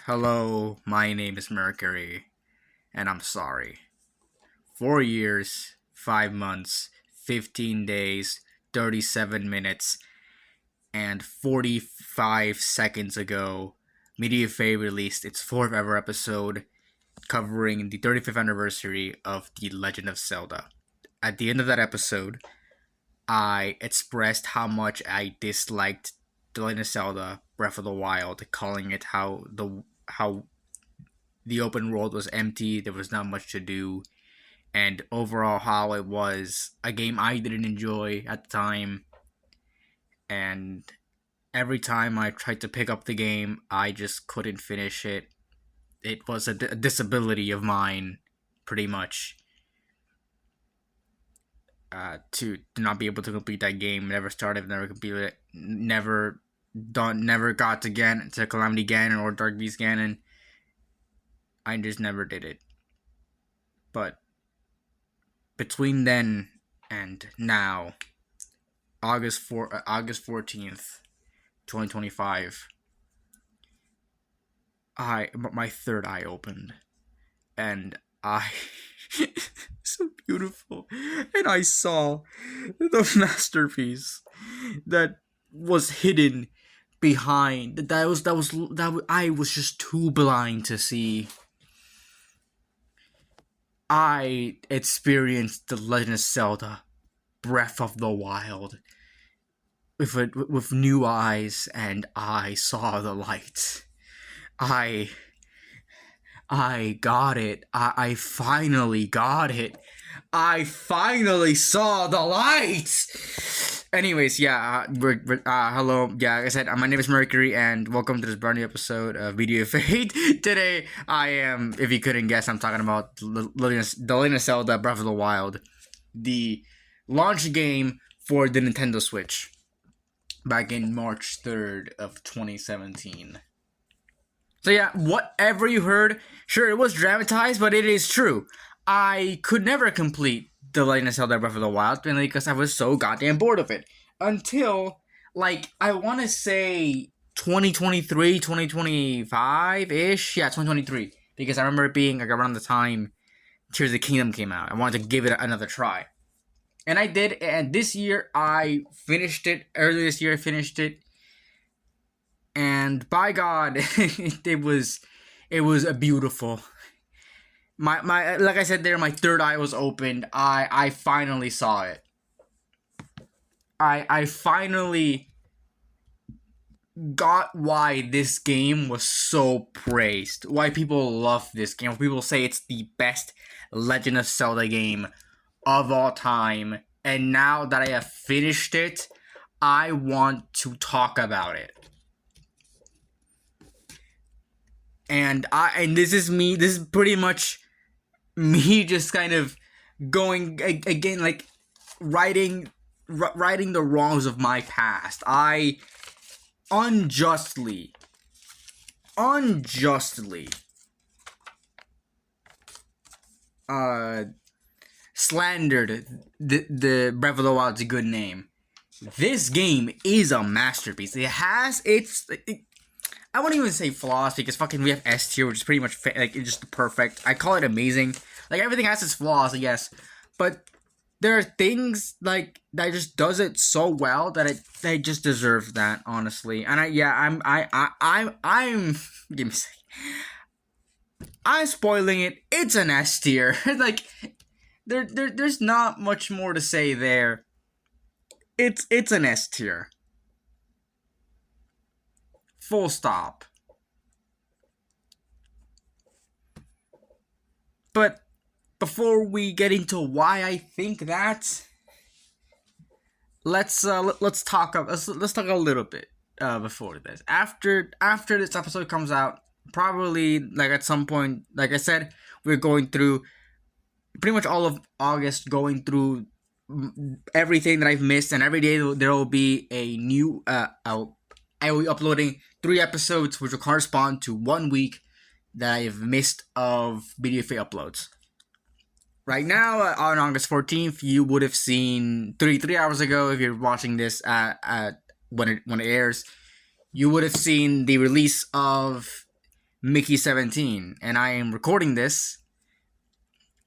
Hello, my name is Mercury, and I'm sorry. 4 years, 5 months, 15 days, 37 minutes, and 45 seconds ago, Media Faye released its fourth ever episode covering the 35th anniversary of The Legend of Zelda. At the end of that episode, I expressed how much I disliked The Legend of Zelda Breath of the Wild, calling it how the open world was empty, there was not much to do, and overall how it was a game I didn't enjoy at the time. And every time I tried to pick up the game, I just couldn't finish it. It was a disability of mine, pretty much, to not be able to complete that game. Never started, never completed it, never got to Calamity Ganon or Dark Beast Ganon. I just never did it. But between then and now, August 14th, 2025, my third eye opened, and so beautiful, and I saw the masterpiece that was hidden behind that I was just too blind to see. I experienced The Legend of Zelda Breath of the Wild with new eyes, and I saw the light. I got it. I finally got it. I finally saw the light. Anyways, yeah, hello. Yeah, like I said, my name is Mercury, and welcome to this brand new episode of Video Fate. Today, I am, if you couldn't guess, I'm talking about The Legend of Zelda Breath of the Wild, the launch game for the Nintendo Switch back in March 3rd of 2017. So yeah, whatever you heard, sure, it was dramatized, but it is true. I could never complete The Legend of Zelda Breath of the Wild, mainly because I was so goddamn bored of it. Until, I want to say 2023, 2025-ish? Yeah, 2023. Because I remember it being, around the time Tears of the Kingdom came out. I wanted to give it another try. And I did, and this year, I finished it. Earlier this year, I finished it. And by God, it was a beautiful. My like I said there, my third eye was opened. I finally saw it. I finally got why this game was so praised. Why people love this game. People say it's the best Legend of Zelda game of all time. And now that I have finished it, I want to talk about it. And this is pretty much me just kind of going again, righting the wrongs of my past. I unjustly slandered the Breath of the Wild's good name. This game is a masterpiece. It has I wouldn't even say flaws, because we have S tier, which is pretty much it's just perfect. I call it amazing. Everything has its flaws, yes, but there are things that just does it so well that it just deserves that, honestly. And I'm give me a second. I'm spoiling it. It's an S tier. There's not much more to say there. It's an S tier. Full stop. But before we get into why I think that, let's talk a little bit before this. After this episode comes out, probably at some point, like I said, we're going through pretty much all of August, going through everything that I've missed, and every day there will be a new I will be uploading 3 episodes, which will correspond to 1 week that I've missed of Video Fate uploads. Right now, on August 14th, you would have seen 3 hours ago, if you're watching this when it airs, you would have seen the release of Mickey 17, and I am recording this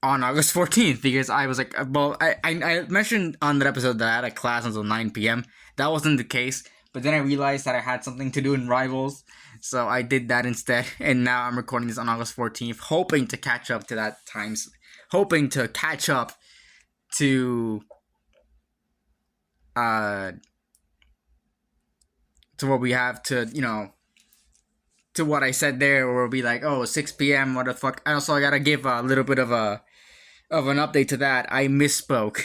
on August 14th because I was like, well, I mentioned on that episode that I had a class until 9 p.m. That wasn't the case, but then I realized that I had something to do in Rivals, so I did that instead, and now I'm recording this on August 14th, hoping to catch up to that times, hoping to catch up to what we have to, to what I said there, where it'll be like, oh, 6 p.m. What the fuck? Also, I gotta give a little bit of an update to that. I misspoke.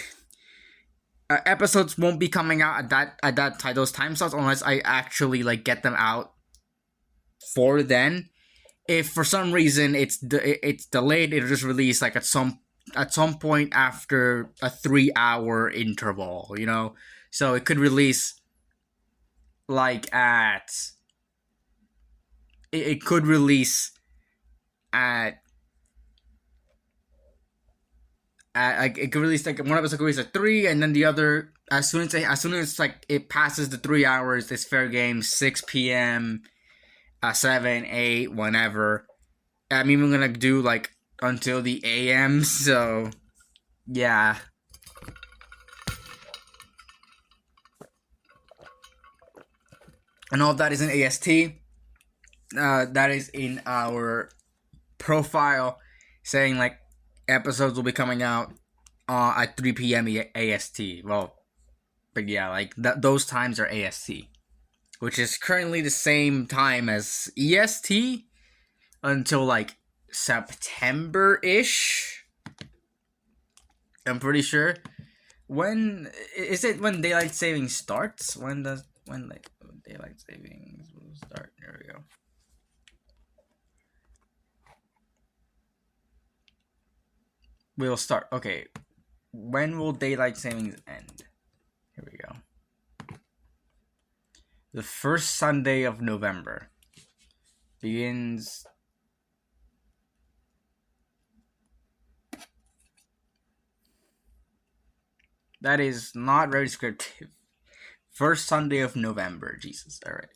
Episodes won't be coming out at those time slots unless I actually like get them out for then. If for some reason it's delayed, it'll just release like at some point after a 3-hour interval. So it could release like at. It could release at like it could release like one episode could release at 3, and then the other as soon as like it passes the 3 hours, it's fair game 6 p.m. 7, 8, whenever. I'm even gonna do like until the AM. So yeah. And all of that is in AST. That is in our profile, saying like episodes will be coming out at 3 p.m. AST. Well, but yeah, like those times are AST, which is currently the same time as EST until like September-ish. I'm pretty sure. When is it? When daylight savings starts? When daylight savings will start? There we go. We'll start. Okay. When will daylight savings end? Here we go. The first Sunday of November begins. That is not very descriptive. First Sunday of November. Jesus. All right.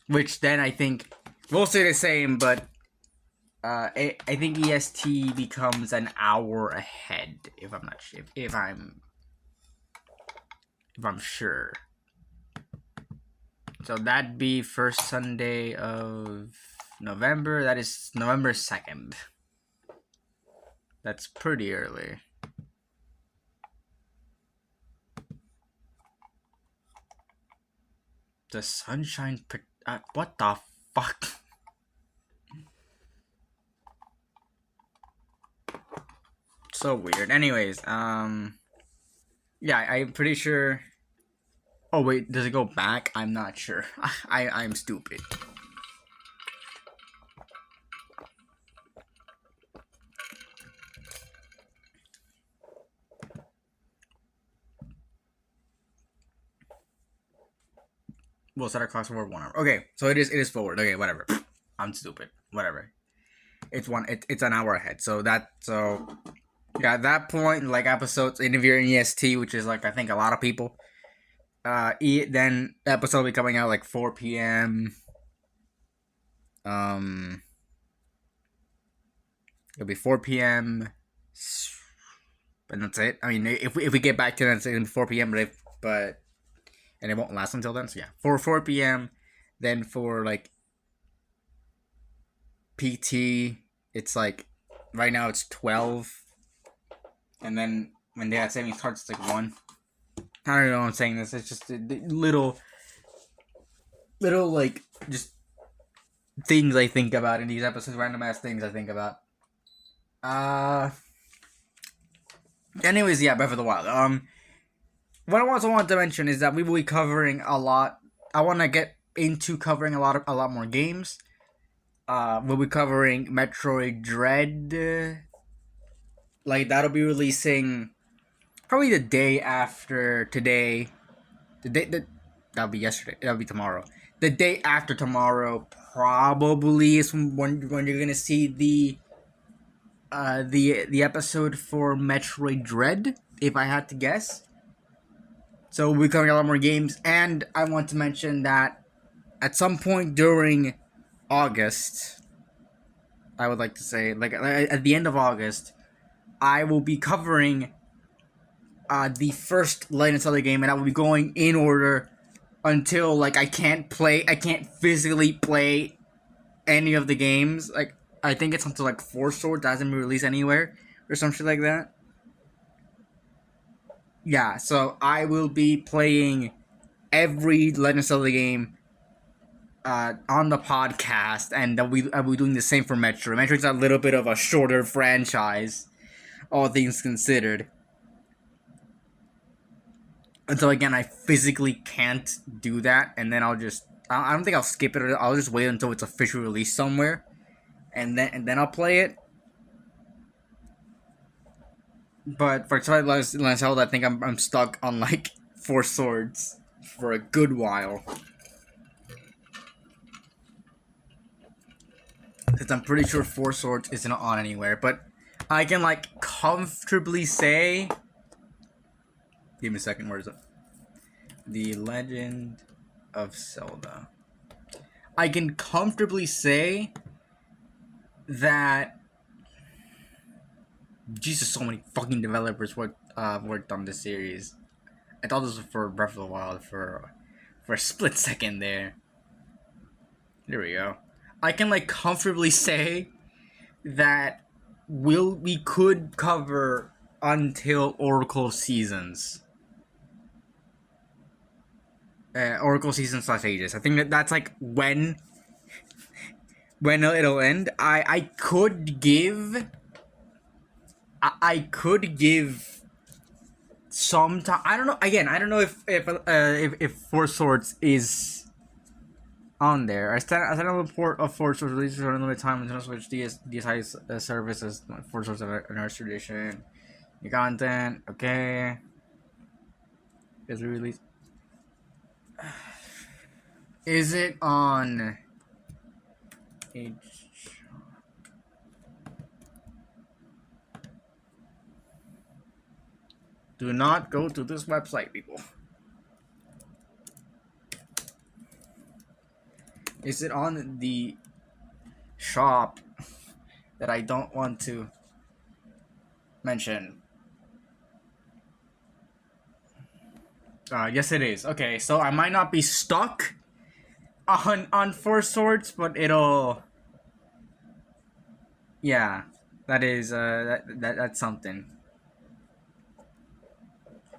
Which then I think we'll say the same, but I think EST becomes an hour ahead if I'm not sure. If I'm sure. So that'd be first Sunday of November. That is November 2nd. That's pretty early. The sunshine. What the fuck? So weird. Anyways, yeah, I'm pretty sure. Oh wait, does it go back? I'm not sure. I'm stupid. We'll set our clocks for 1 hour. Okay, so it is forward. Okay, whatever. I'm stupid. Whatever. It's an hour ahead. Yeah, at that point, like episodes, if you're in EST, which is like I think a lot of people, then the episode will be coming out like 4 p.m. It'll be 4 p.m. and that's it. I mean, if we get back to that, it's gonna be 4 p.m. But and it won't last until then. So yeah, 4 p.m. Then for like PT, it's like right now it's 12. And then when daylight savings starts, it's like 1. I don't know why I'm saying this. It's just little like just things I think about in these episodes. Random ass things I think about. Anyways, yeah, Breath of the Wild. What I also want to mention is that we will be covering a lot. I want to get into covering a lot more games. We'll be covering Metroid Dread. Like, that'll be releasing probably the day after today. That'll be yesterday. That'll be tomorrow. The day after tomorrow probably is when you're gonna see the episode for Metroid Dread, if I had to guess. So we'll be covering a lot more games, and I want to mention that at some point during August, I would like to say, like at the end of August, I will be covering the first Legend of Zelda game, and I will be going in order until like I can't physically play any of the games. Like I think it's until like Four Swords hasn't been released anywhere or some shit like that. Yeah, so I will be playing every Legend of Zelda game on the podcast, and I'll be doing the same for Metro. Metro's a little bit of a shorter franchise, all things considered. Until again, I physically can't do that, and then I don't think I'll skip it. I'll just wait until it's officially released somewhere, and then I'll play it. But for Twilight Zelda, I think I'm stuck on like Four Swords for a good while. Because I'm pretty sure Four Swords isn't on anywhere. But I can like comfortably say. Give me a second, where is it? The Legend of Zelda. I can comfortably say that. Jesus, so many fucking developers worked on this series. I thought this was for Breath of the Wild for a split second there. There we go. I can like comfortably say that we could cover until Oracle Seasons. Oracle Seasons / Ages. I think that's like when it'll end. I could give some time. I don't know. Again, I don't know if Four Swords is on there. I sent a report of Four Swords releases for a limited time until Switch DSi services. Four Swords of Nurse Tradition. New content. Okay. Is released. Is it on? Do not go to this website, people. Is it on the shop that I don't want to mention? Yes, it is. Okay, so I might not be stuck on Four Swords, but it'll. Yeah, that is that's something.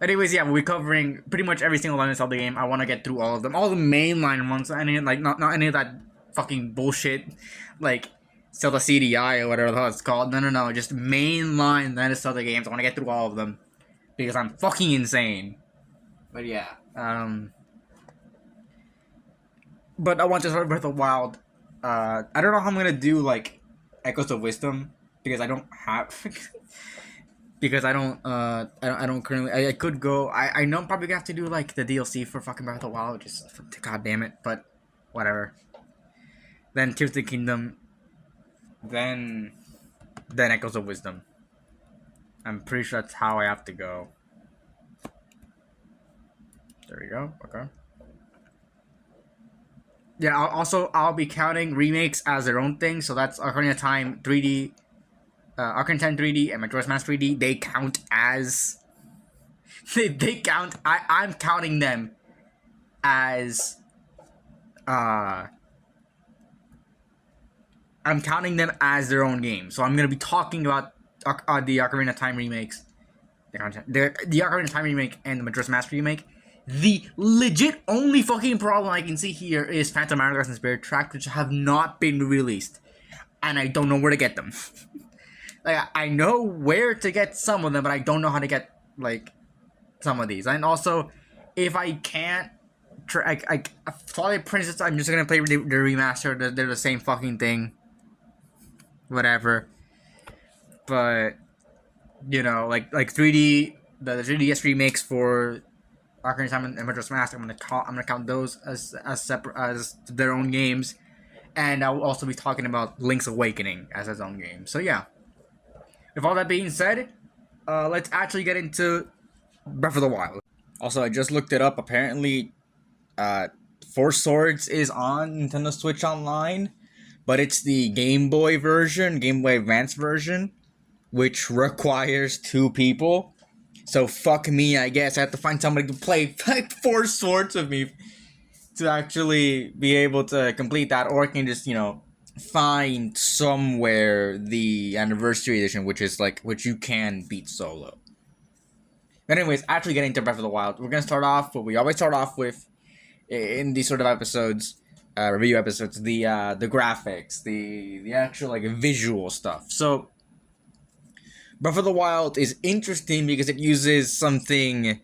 Anyways, yeah, we'll be covering pretty much every single Legend of Zelda game. I want to get through all of them, all the mainline ones. Any like not any of that fucking bullshit, like Zelda CDI or whatever the hell it's called. No, just mainline Legend of Zelda games. I want to get through all of them because I'm fucking insane. But yeah, but I want to start Breath of the Wild. I don't know how I'm gonna do like Echoes of Wisdom because I don't have. Because I don't currently. I could go. I know I'm probably gonna have to do like the DLC for fucking Breath of the Wild. Just god damn it. But whatever. Then Tears of the Kingdom. Then Echoes of Wisdom. I'm pretty sure that's how I have to go. There we go. Okay. Yeah. I'll be counting remakes as their own thing. So that's Ocarina of Time 3D. Ocarina of Time 3D and Majora's Mask 3D, they count as... they count... I'm counting them as... I'm counting them as their own game. So I'm going to be talking about the Ocarina of Time remakes. The Ocarina of Time remake and the Majora's Mask remake. The legit only fucking problem I can see here is Phantom Hourglass and Spirit Tracks, which have not been released. And I don't know where to get them. Like, I know where to get some of them, but I don't know how to get, like, some of these. And also, if I can't... Twilight Princess, I'm just gonna play the remaster. They're the same fucking thing. Whatever. But, you know, like 3D... The 3DS remakes for Ocarina of Time and Majora's Mask, I'm gonna count those as separate, as their own games. And I will also be talking about Link's Awakening as his own game. So, yeah. With all that being said, let's actually get into Breath of the Wild. Also, I just looked it up. Apparently, Four Swords is on Nintendo Switch Online, but it's the Game Boy version, Game Boy Advance version, which requires two people. So fuck me, I guess I have to find somebody to play like Four Swords with me to actually be able to complete that, or I can just find somewhere the anniversary edition, which you can beat solo. But anyways, actually getting to Breath of the Wild, we're gonna start off what we always start off with in these sort of episodes, review episodes, the graphics, the actual like visual stuff. So Breath of the Wild is interesting because it uses something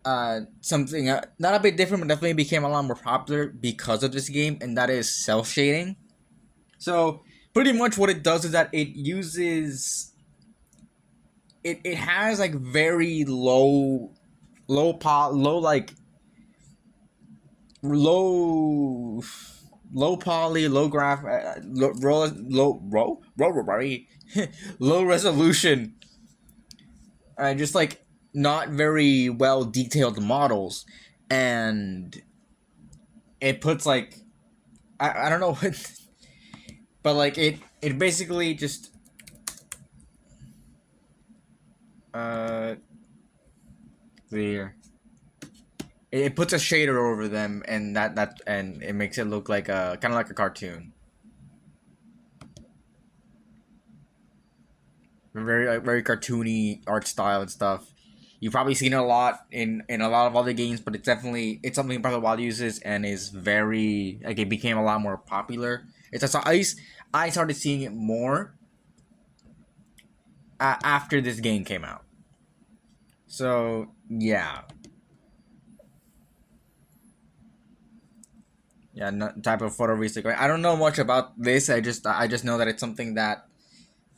not a bit different, but definitely became a lot more popular because of this game, and that is cell shading. So pretty much what it does is that it uses it has like very low low poly, low graph, low resolution, just like not very well detailed models, and it puts like I don't know what, but like it basically just there. It puts a shader over them, and and it makes it look like a kind of like a cartoon. Very cartoony art style and stuff. You've probably seen it a lot in a lot of other games, but it's something Breath of the Wild uses and is very like it became a lot more popular. I started seeing it more after this game came out. So yeah. Yeah, type of photorealistic. I don't know much about this. I just know that it's something that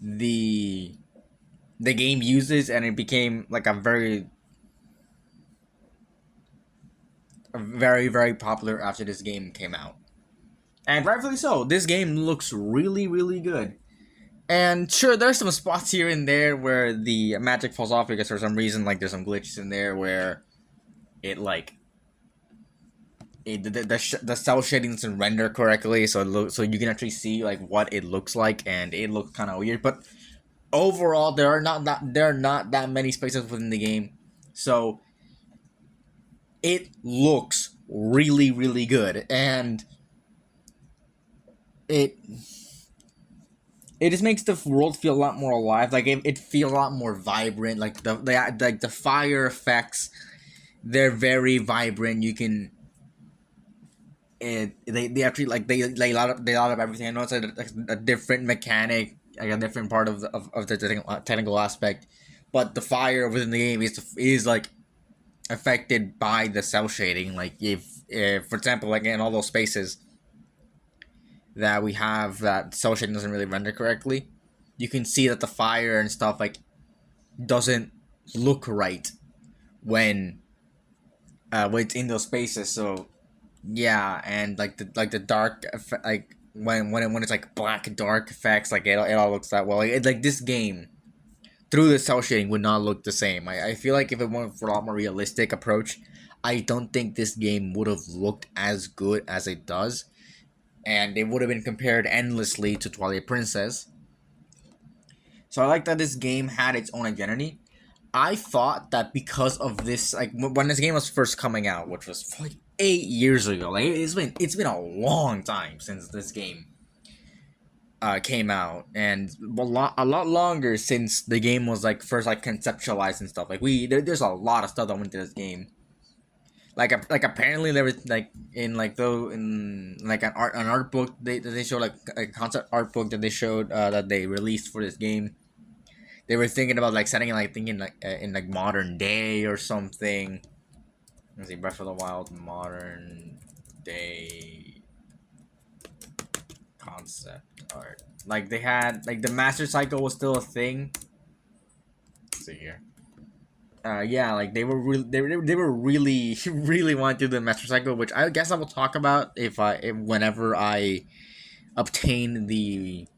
the the game uses, and it became like very popular after this game came out, and rightfully so. This game looks really good, and sure, there's some spots here and there where the magic falls off because for some reason like there's some glitches in there where it like the cell shading doesn't render correctly, so you can actually see like what it looks like, and it looks kind of weird. But overall, there are not that many spaces within the game, so it looks really good, and it it just makes the world feel a lot more alive. Like it feels a lot more vibrant. Like the fire effects, they're very vibrant. You can they actually like they lot of everything. I know it's a different mechanic, like a different part of the technical aspect, but the fire within the game is like affected by the cell shading. Like if for example, like in all those spaces that we have that cell shading doesn't really render correctly, you can see that the fire and stuff like doesn't look right when it's in those spaces. So yeah, and like the dark like when it's like black dark effects, like it all looks that well. Like this game through the cell shading would not look the same. I feel like if it went for a lot more realistic approach, I don't think this game would have looked as good as it does, and it would have been compared endlessly to Twilight Princess. So I like that this game had its own identity. I thought that because of this, like when this game was first coming out, which was like 8 years ago, like it's been a long time since this game came out, and a lot longer since the game was like first like conceptualized and stuff. Like there's a lot of stuff that went into this game. Like apparently there was like in like though in like an art book they showed like a concept art book that they showed that they released for this game. They were thinking about like setting like thinking like in like modern day or something. Let's see, Breath of the Wild modern day concept art. Like they had like the Master Cycle was still a thing. Let's see here. Yeah, like they were really really wanting to do the Master Cycle, which I guess I will talk about if whenever I obtain the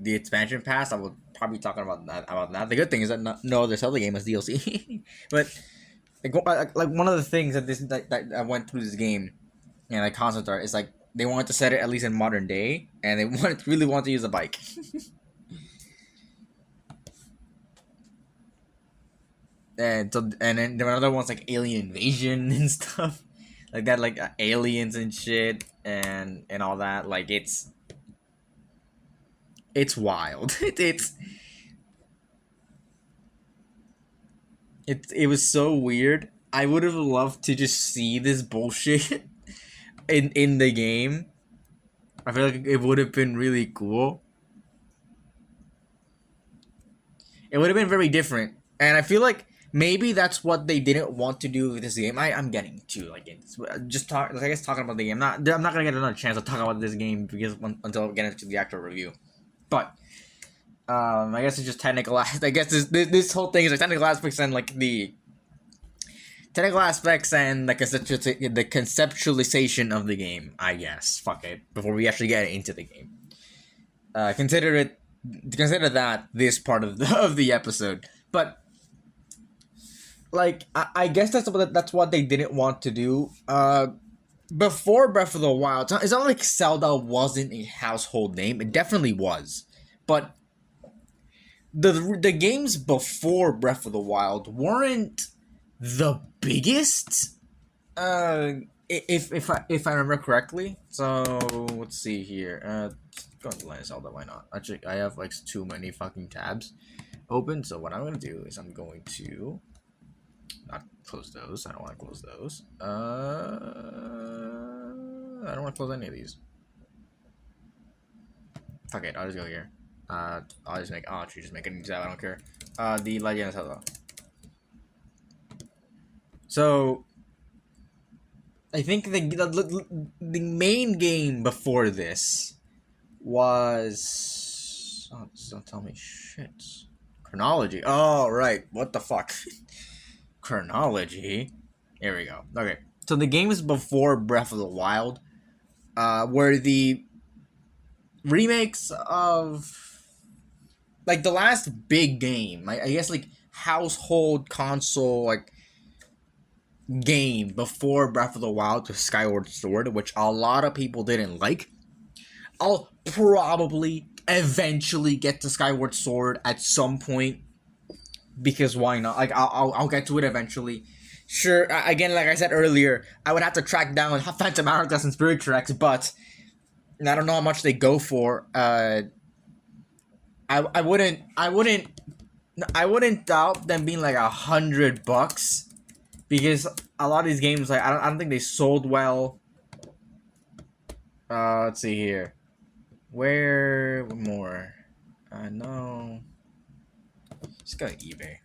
expansion pass. I will probably talking about that. The good thing is that no other Zelda game is DLC, but Like one of the things that I went through this game and like concept art is like they wanted to set it at least in modern day, and they really want to use a bike. And then there were other ones like alien invasion and stuff like that, like aliens and shit and all that. Like it's wild. It was so weird. I would have loved to just see this bullshit in the game. I feel like it would have been really cool. It would have been very different, and I feel like maybe that's what they didn't want to do with this game. I'm getting to like just talk. I guess talking about the game. I'm not gonna get another chance to talk about this game because until I get into the actual review. But I guess it's just technical. I guess this whole thing is like technical aspects and like the technical aspects and like the conceptualization of the game. I guess fuck it. Before we actually get into the game, consider that this part of the episode. But like I guess that's what they didn't want to do. Before Breath of the Wild, it's not like Zelda wasn't a household name. It definitely was, but the games before Breath of the Wild weren't the biggest. If I remember correctly. So let's see here. Go to Legend of Zelda. Why not? Actually, I have like too many fucking tabs open. So what I'm gonna do is I'm going to not close those. I don't want to close those. I don't want to close any of these. Fuck it. I'll just go here. I'll just make. Oh, just make a new tab. I don't care. The Legend of Zelda. So I think the main game before this was. Oh, don't tell me shit. Chronology. Oh, right. What the fuck? Chronology. Here we go. Okay. So the games before Breath of the Wild were the remakes of like the last big game. I guess like household console like game before Breath of the Wild to Skyward Sword, which a lot of people didn't like. I'll probably eventually get to Skyward Sword at some point because why not? Like I'll get to it eventually. Sure, again, like I said earlier, I would have to track down Phantom Hourglass and Spirit Tracks, but I don't know how much they go for. I wouldn't doubt them being like $100 because a lot of these games like I don't think they sold well. Let's see here. Where more? No. Just go to eBay.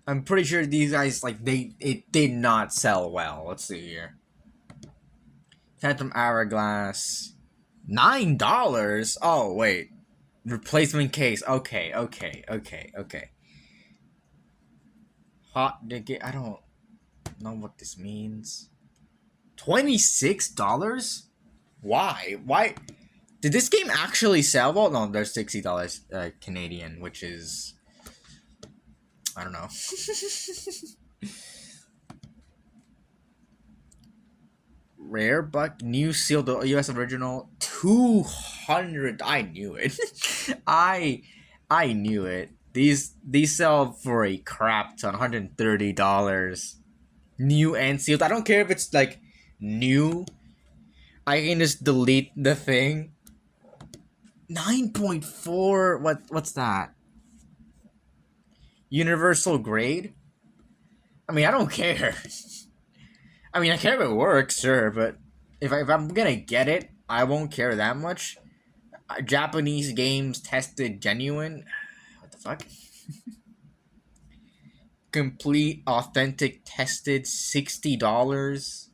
I'm pretty sure these guys like it did not sell well. Let's see here. Phantom Hourglass, $9. Oh wait, replacement case. Okay. Hot ticket. I don't know what this means. $26? Why? Why? Did this game actually sell? Well, no, there's $60 Canadian, which is I don't know. Rare but new sealed US original 200. I knew it. I knew it. These sell for a crap ton, $130. New and sealed. I don't care if it's like new. I can just delete the thing. 9.4. What's that? Universal grade? I mean, I don't care. I mean, I care if it works, sure, but if I'm gonna get it, I won't care that much. Japanese games tested genuine. What the fuck? Complete, authentic, tested, $60.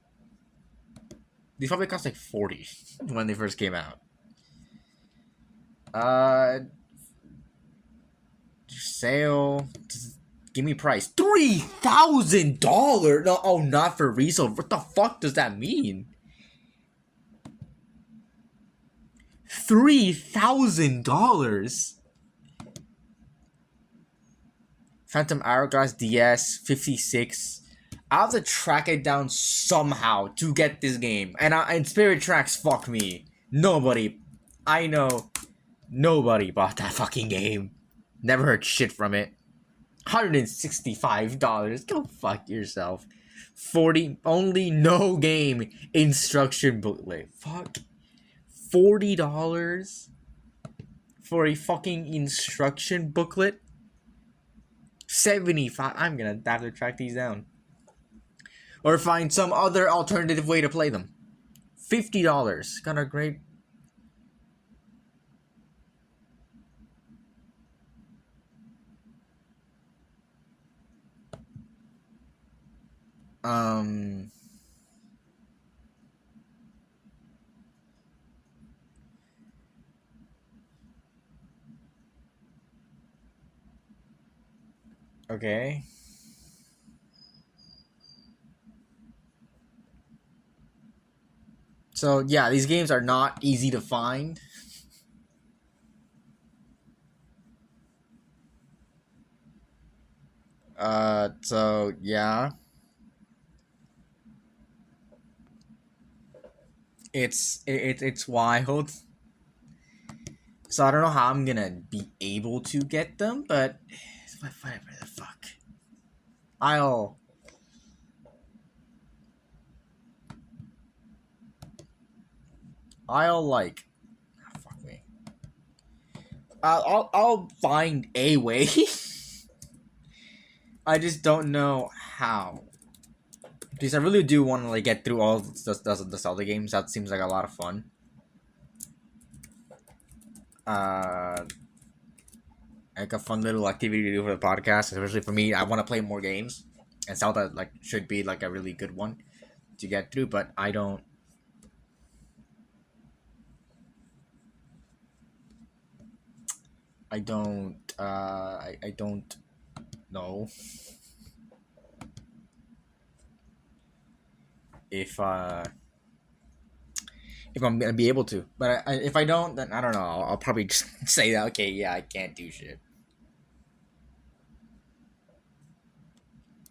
These probably cost like $40 when they first came out. Sale. Give me price. $3,000. No, oh, not for resale. What the fuck does that mean? $3,000. Phantom Hourglass DS 56. I have to track it down somehow to get this game. And Spirit Tracks, fuck me. Nobody, I know, nobody bought that fucking game. Never heard shit from it. $165. Go fuck yourself. 40 only no game instruction booklet. Fuck. $40 for a fucking instruction booklet? 75. I'm gonna have to track these down. Or find some other alternative way to play them. $50. Got a great. Okay. So yeah, these games are not easy to find. So yeah. It's wild. So I don't know how I'm gonna be able to get them, but whatever the fuck. I'll like. Fuck me. I'll find a way. I just don't know how. Because I really do want to like get through all the Zelda games. That seems like a lot of fun. Like a fun little activity to do for the podcast, especially for me. I want to play more games, and Zelda like should be like a really good one to get through. But I don't. I don't. I don't know if I'm gonna be able to. But if I don't, then I don't know. I'll probably just say that. Okay, yeah, I can't do shit.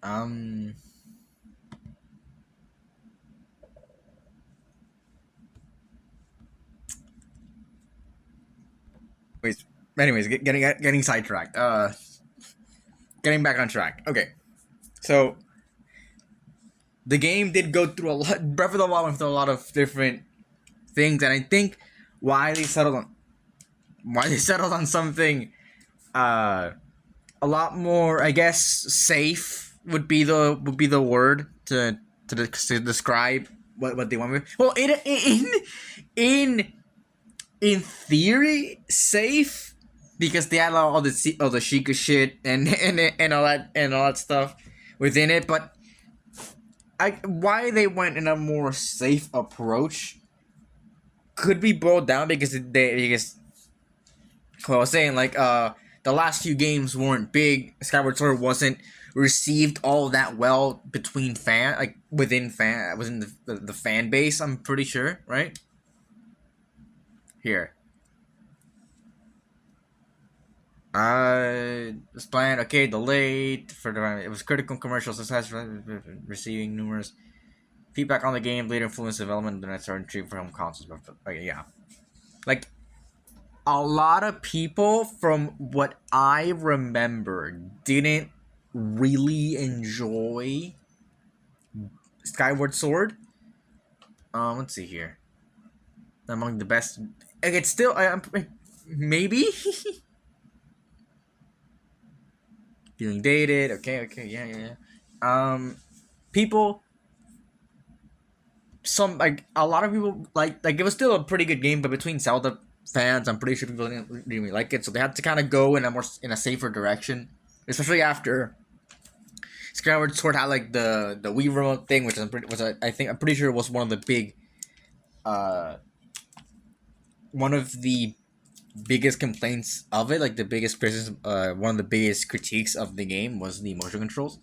Um. Wait. Anyways, getting sidetracked. Getting back on track. Okay, so the game did go through a lot. Breath of the Wild went through a lot of different things, and I think why they settled on something a lot more, I guess, safe would be the word to describe what they want with. Well, in theory, safe, because they had all the Sheikah shit and all that stuff within it, but why they went in a more safe approach could be boiled down because well, I was saying like the last few games weren't big. Skyward Sword wasn't received all that well within the fan base. I'm pretty sure, right? Here, was planned. Okay, delayed for it was critical commercial success, receiving numerous feedback on the game. Later influenced development of the next entry for home consoles. But yeah, like a lot of people, from what I remember, didn't really enjoy Skyward Sword. Let's see here. Among the best, it's still maybe feeling dated. Okay, yeah. People, like a lot of people like it was still a pretty good game, but between Zelda fans, I'm pretty sure people didn't really like it, so they had to kind of go in a safer direction, especially after Skyward Sword had like the Wii remote thing, which I'm pretty sure was one of the one of the biggest complaints of it, like the biggest criticism, one of the biggest critiques of the game was the motion controls.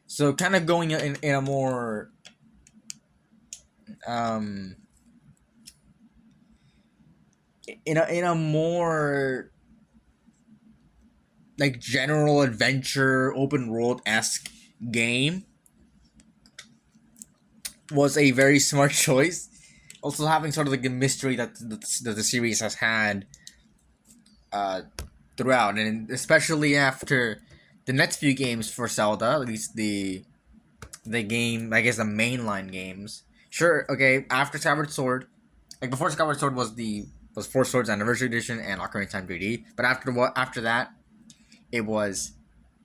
So kind of going in a more in a more like general adventure open world esque game was a very smart choice. Also, having sort of like the mystery that the series has had uh, throughout, and especially after the next few games for Zelda, at least the game, I guess the mainline games. Sure, okay. After Skyward Sword, like before Skyward Sword was Four Swords Anniversary Edition and Ocarina of Time 3D, but after that, it was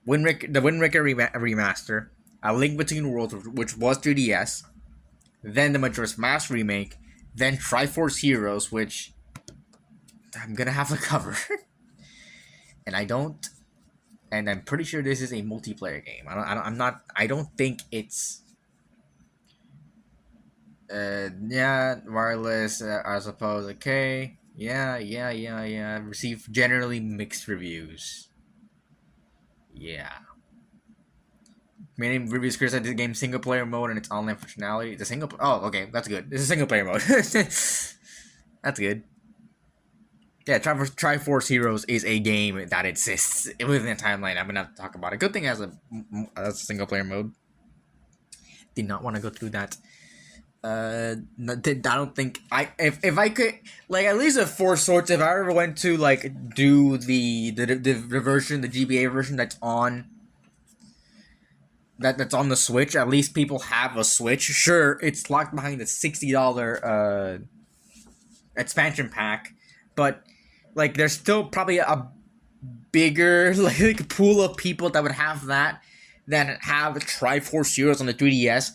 the Wind Waker remaster, A Link Between Worlds, which was 3DS, then the Majora's Mask remake, then Triforce Heroes, which I'm gonna have to cover, and I don't, and I'm pretty sure this is a multiplayer game. I don't think it's. Yeah, wireless. I suppose. Okay. Yeah. Received generally mixed reviews. Yeah. Many reviews criticize the game's single player mode and its online functionality. The single. Oh, okay, that's good. This is single player mode. That's good. Yeah, Triforce Heroes is a game that exists within the timeline. I'm gonna have to talk about it. Good thing as a single player mode. Did not want to go through that. I don't think if I could like at least with Four Swords. If I ever went to like do the version, the GBA version that's on the Switch. At least people have a Switch. Sure, it's locked behind the $60 expansion pack, but like there's still probably a bigger like pool of people that would have that than have Triforce Heroes on the 3DS,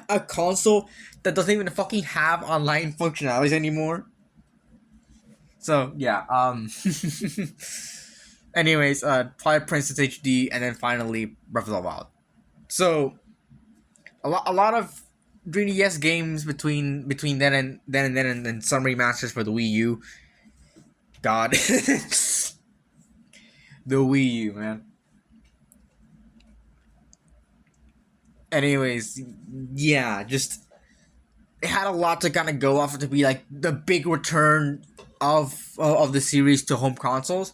a console that doesn't even fucking have online functionalities anymore. So yeah, anyways, Twilight Princess HD, and then finally Breath of the Wild. So a lot of 3DS games between then and some remasters for the Wii U. God, the Wii U, man. Anyways, yeah, just it had a lot to kind of go off to be like the big return of the series to home consoles,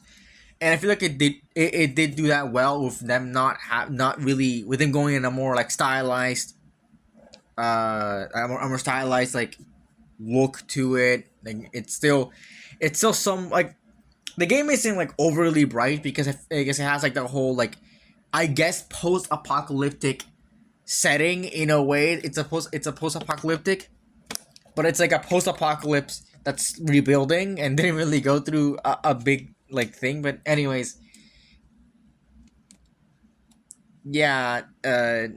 and I feel like it did do that well with them not really with them going in a more like stylized a more stylized like look to it. Like it's still some like the game isn't like overly bright because I guess it has like the whole like I guess post apocalyptic setting in a way. It's a post apocalyptic, but it's like a post apocalypse that's rebuilding and didn't really go through a big like thing. But anyways, yeah, it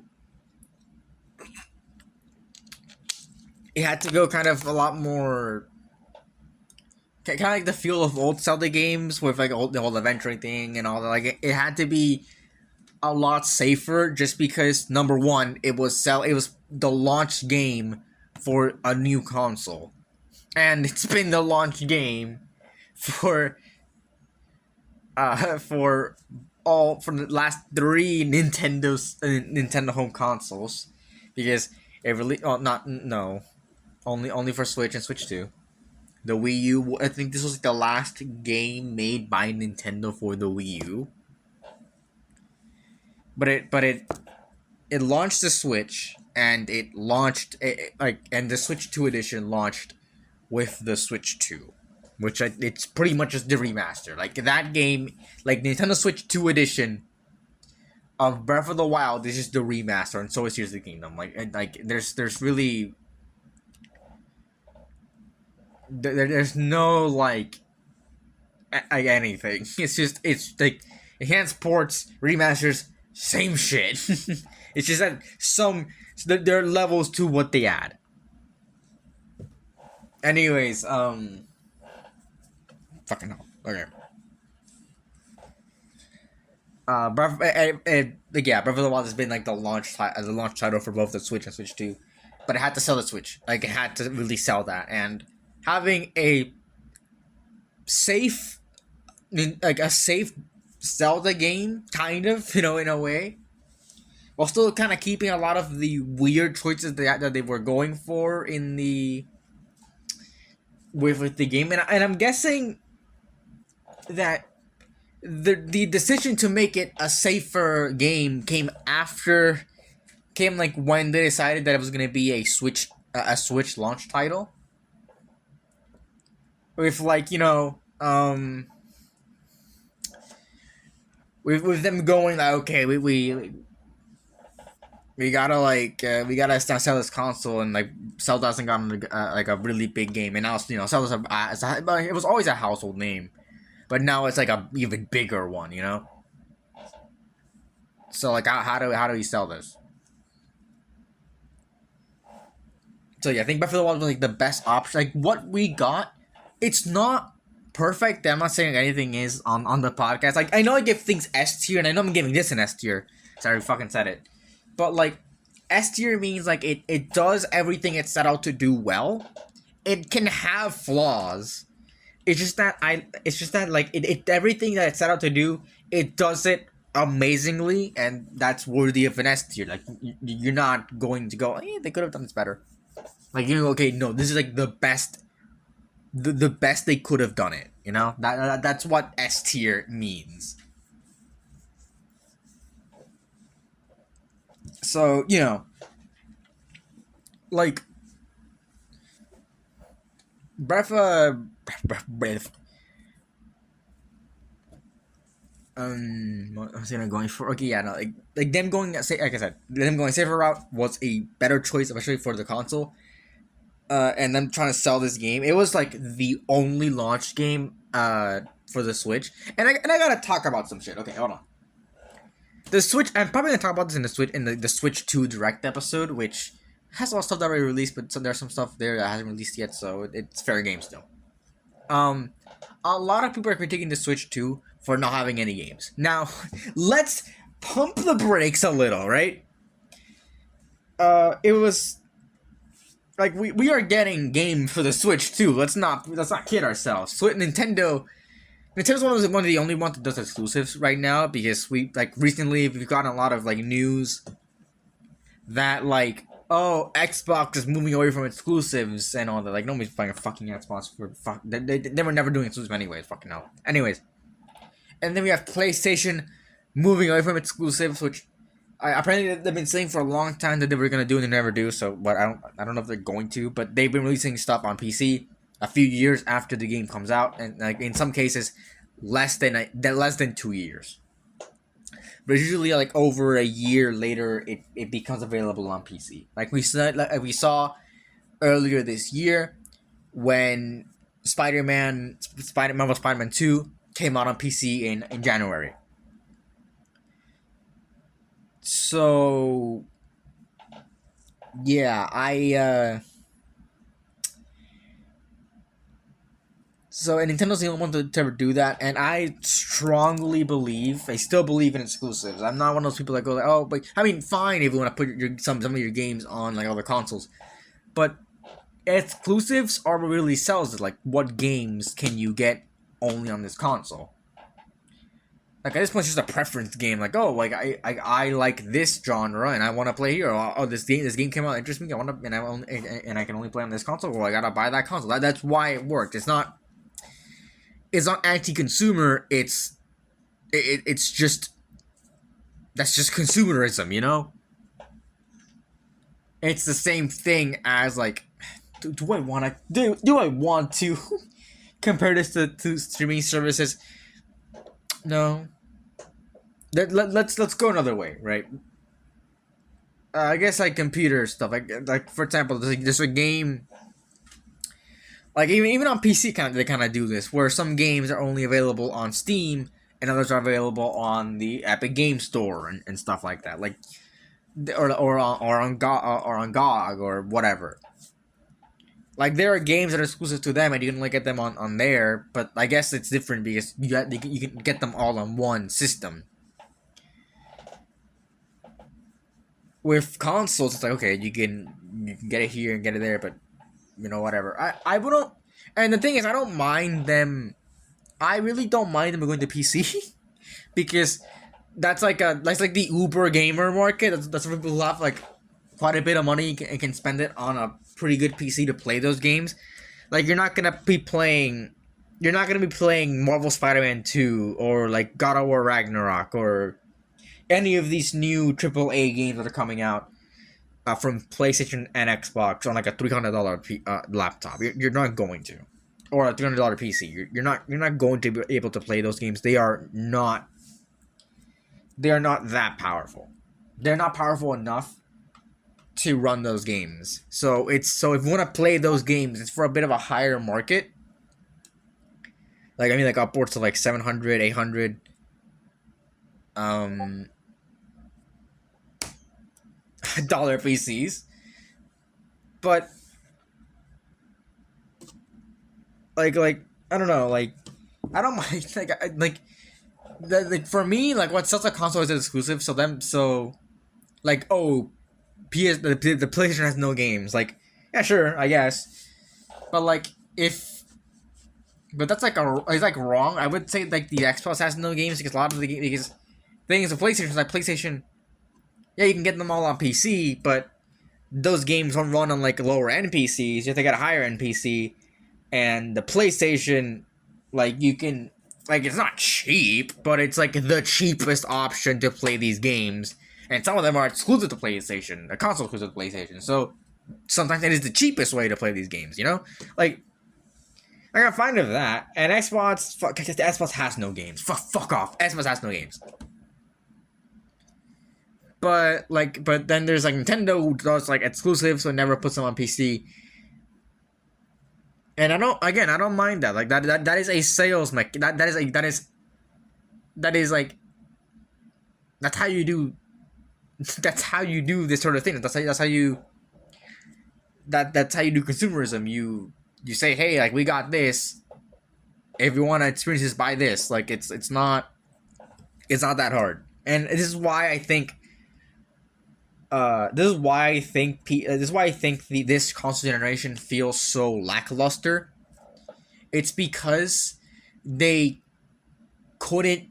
had to go kind of a lot more kind of like the feel of old Zelda games with like the whole adventuring thing and all that. Like it had to be a lot safer just because number one, it was the launch game for a new console, and it's been the launch game for for the last three Nintendo home consoles, because it really not no only for Switch and Switch 2. The Wii U, I think this was the last game made by Nintendo for the Wii U. But it launched the Switch, and it launched and the Switch 2 edition launched with the Switch 2, which it's pretty much just the remaster. Like that game, like Nintendo Switch 2 edition of Breath of the Wild, this is the remaster, and so is Tears of the Kingdom. Like there's really there's no like anything. It's like enhanced ports, remasters, same shit. It's just that there are levels to what they add. Anyways, fucking hell. Okay. Breath of the Wild has been like the launch title for both the Switch and Switch 2, but it had to sell the Switch. Like it had to really sell that, and having a safe Zelda game, kind of, in a way, while still kind of keeping a lot of the weird choices that they were going for in the with the game, and I'm guessing that the decision to make it a safer game came like when they decided that it was gonna be a Switch launch title with like with them going like, okay, we gotta we gotta sell this console, and like Zelda hasn't gotten like a really big game, and now Zelda's it was always a household name, but now it's like a even bigger one, So like how do we sell this? So yeah, I think Breath of the Wild was like the best option. Like what we got, it's not perfect. I'm not saying anything is on the podcast. Like I know I give things S tier, and I know I'm giving this an S tier. Sorry, I fucking said it. But like S tier means like it does everything it set out to do well. It can have flaws. It's just that like it everything that it set out to do, it does it amazingly, and that's worthy of an S tier. Like you're not going to go, they could have done this better. Like okay, no, this is like the best, the best they could have done it. That's what S tier means. So like Breath Breath. What was I going for? Okay, yeah, no, like them going like I said, them going safer route was a better choice, especially for the console. And them trying to sell this game, it was like the only launch game for the Switch, and I gotta talk about some shit. Okay, hold on. The Switch, I'm probably gonna talk about this in the Switch 2 Direct episode, which has a lot of stuff that already released, but there's some stuff there that hasn't released yet, so it's fair game still. A lot of people are critiquing the Switch 2 for not having any games. Now, let's pump the brakes a little, right? It was like we are getting games for the Switch 2. Let's not kid ourselves. Nintendo's one of the only ones that does exclusives right now, because recently we've gotten a lot of like news that like, oh, Xbox is moving away from exclusives and all that. Like nobody's buying a fucking Xbox for they were never doing exclusives anyways. Fucking hell. Anyways, and then we have PlayStation moving away from exclusives, which apparently they've been saying for a long time that they were gonna do and they never do. So, but I don't know if they're going to. But they've been releasing stuff on PC a few years after the game comes out, and like in some cases, less than 2 years. But usually, like over a year later, it becomes available on PC. Like we saw earlier this year when Marvel Spider-Man 2 came out on PC in January. So yeah, So, and Nintendo's the only one to ever do that, and I still believe in exclusives. I'm not one of those people that go like, oh, but I mean, fine if you want to put some of your games on like other consoles, but exclusives are what really sells it. Like, what games can you get only on this console? Like at this point, it's just a preference game. Like, oh, like I like this genre and I want to play here. Or, oh, this game came out, interests me. I want to, and I can only play on this console. Well, I gotta buy that console. That's why it worked. It's not anti-consumer. It's just, that's just consumerism, It's the same thing as like, do I want to compare this to streaming services? No. Let's go another way, right? I guess like computer stuff, like for example, there's a game. Like even on PC, they kind of do this, where some games are only available on Steam and others are available on the Epic Game Store and stuff like that, like or on GOG or whatever. Like there are games that are exclusive to them and you can only get them on there, but I guess it's different because you can get them all on one system. With consoles, it's like, okay, you can get it here and get it there, but whatever. I wouldn't, and the thing is, I don't mind them. I really don't mind them going to PC because that's like the Uber gamer market. That's where people who have like quite a bit of money and can spend it on a pretty good PC to play those games. Like you're not gonna be playing you're not gonna be playing Marvel Spider-Man 2 or like God of War Ragnarok or any of these new AAA games that are coming out from PlayStation and Xbox on like a $300 laptop. You're not going to, or a $300 PC. You're not going to be able to play those games. They are not that powerful. They're not powerful enough to run those games. So if you want to play those games, it's for a bit of a higher market. Like, I mean, like upwards to like 700, 800 dollar PCs. But like I don't know, like I don't mind like for me, like what sets a console is exclusive. So like, oh, the PlayStation has no games. Like, yeah, sure, I guess. But like but that's like it's like wrong. I would say like the Xbox has no games because a lot of the because things of PlayStation, like PlayStation, yeah, you can get them all on PC, but those games don't run on like lower end PCs. You have to get a higher end PC, and the PlayStation, like you can, like it's not cheap, but it's like the cheapest option to play these games, and some of them are exclusive to PlayStation, a console exclusive to PlayStation. So sometimes it is the cheapest way to play these games. You know, like I got fine with that. And Xbox has no games. Fuck off. Xbox has no games. But then there's like Nintendo who does like exclusives, so never puts them on PC. And I don't mind that. Like that is a sales that is like that's how you do that's how you do this sort of thing. That's how you do consumerism. You say, hey, like we got this. If you want to experience this, buy this. Like it's not that hard. And this is why I think this console generation feels so lackluster. It's because they couldn't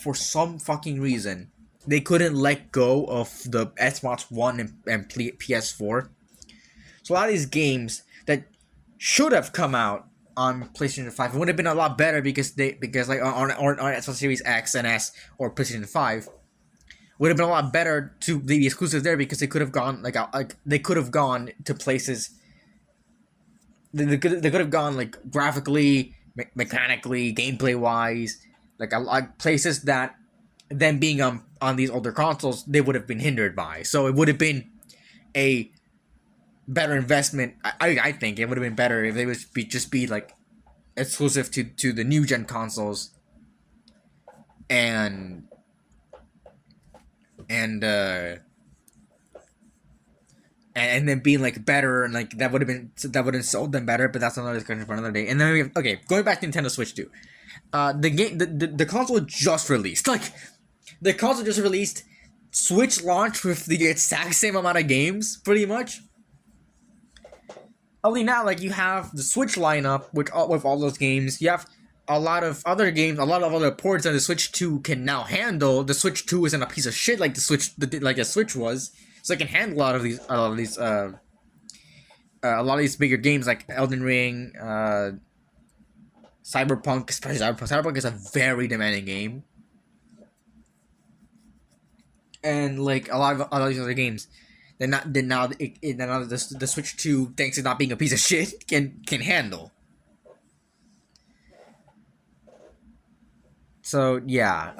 for some fucking reason they couldn't let go of the Xbox One and PS4. So a lot of these games that should have come out on PlayStation 5 would have been a lot better because like on Xbox Series X and S or PlayStation 5 would have been a lot better to be exclusive there because they could have gone they could have gone to places. They could have gone like graphically, mechanically, gameplay wise, like places that them being on these older consoles they would have been hindered by. So it would have been a better investment. I think it would have been better if they would just be like exclusive to the new gen consoles and then being like better, and like that would have sold them better. But that's another discussion for another day. And then going back to Nintendo Switch 2, the console just released. Like the console just released. Switch launched with the exact same amount of games, pretty much. Only now, like you have the Switch lineup, with all those games. You have a lot of other games, a lot of other ports that the Switch 2 can now handle. The Switch 2 isn't a piece of shit like the Switch was, so it can handle a lot of these bigger games like Elden Ring, Cyberpunk. Especially Cyberpunk is a very demanding game, and like a lot of these other games. Now the Switch 2, thanks to not being a piece of shit, can handle. So yeah,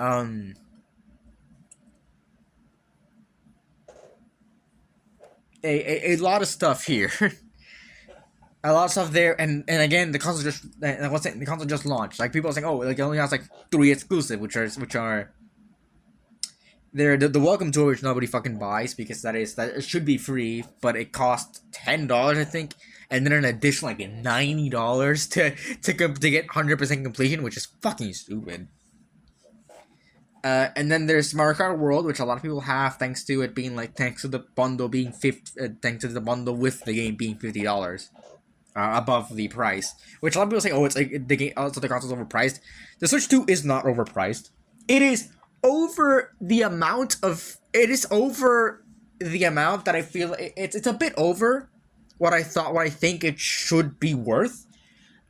a lot of stuff here, a lot of stuff there, and again the console just launched. Like people are saying, oh, like it only has like 3 exclusive, which are they're the welcome tour, which nobody fucking buys because that it should be free, but it costs $10, I think, and then an additional like $90 to get 100% completion, which is fucking stupid. And then there's Mario Kart World, which a lot of people have thanks to the bundle being thanks to the bundle with the game being $50 above the price. Which a lot of people say, oh, it's like the game, also the console's overpriced. The Switch 2 is not overpriced. It is over the amount that I feel it's a bit over what I think it should be worth.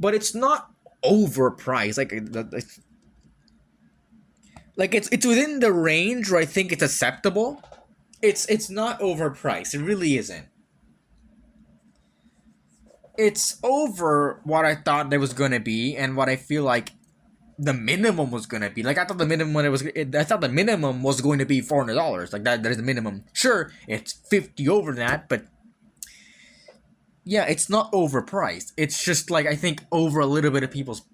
but it's not overpriced. Like it's within the range where I think it's acceptable. It's not overpriced. It really isn't. It's over what I thought it was gonna be and what I feel like the minimum was gonna be. Like I thought the minimum I thought the minimum was going to be $400. Like that is the minimum. Sure, it's 50 over that, but yeah, it's not overpriced. It's just like I think over a little bit of people's.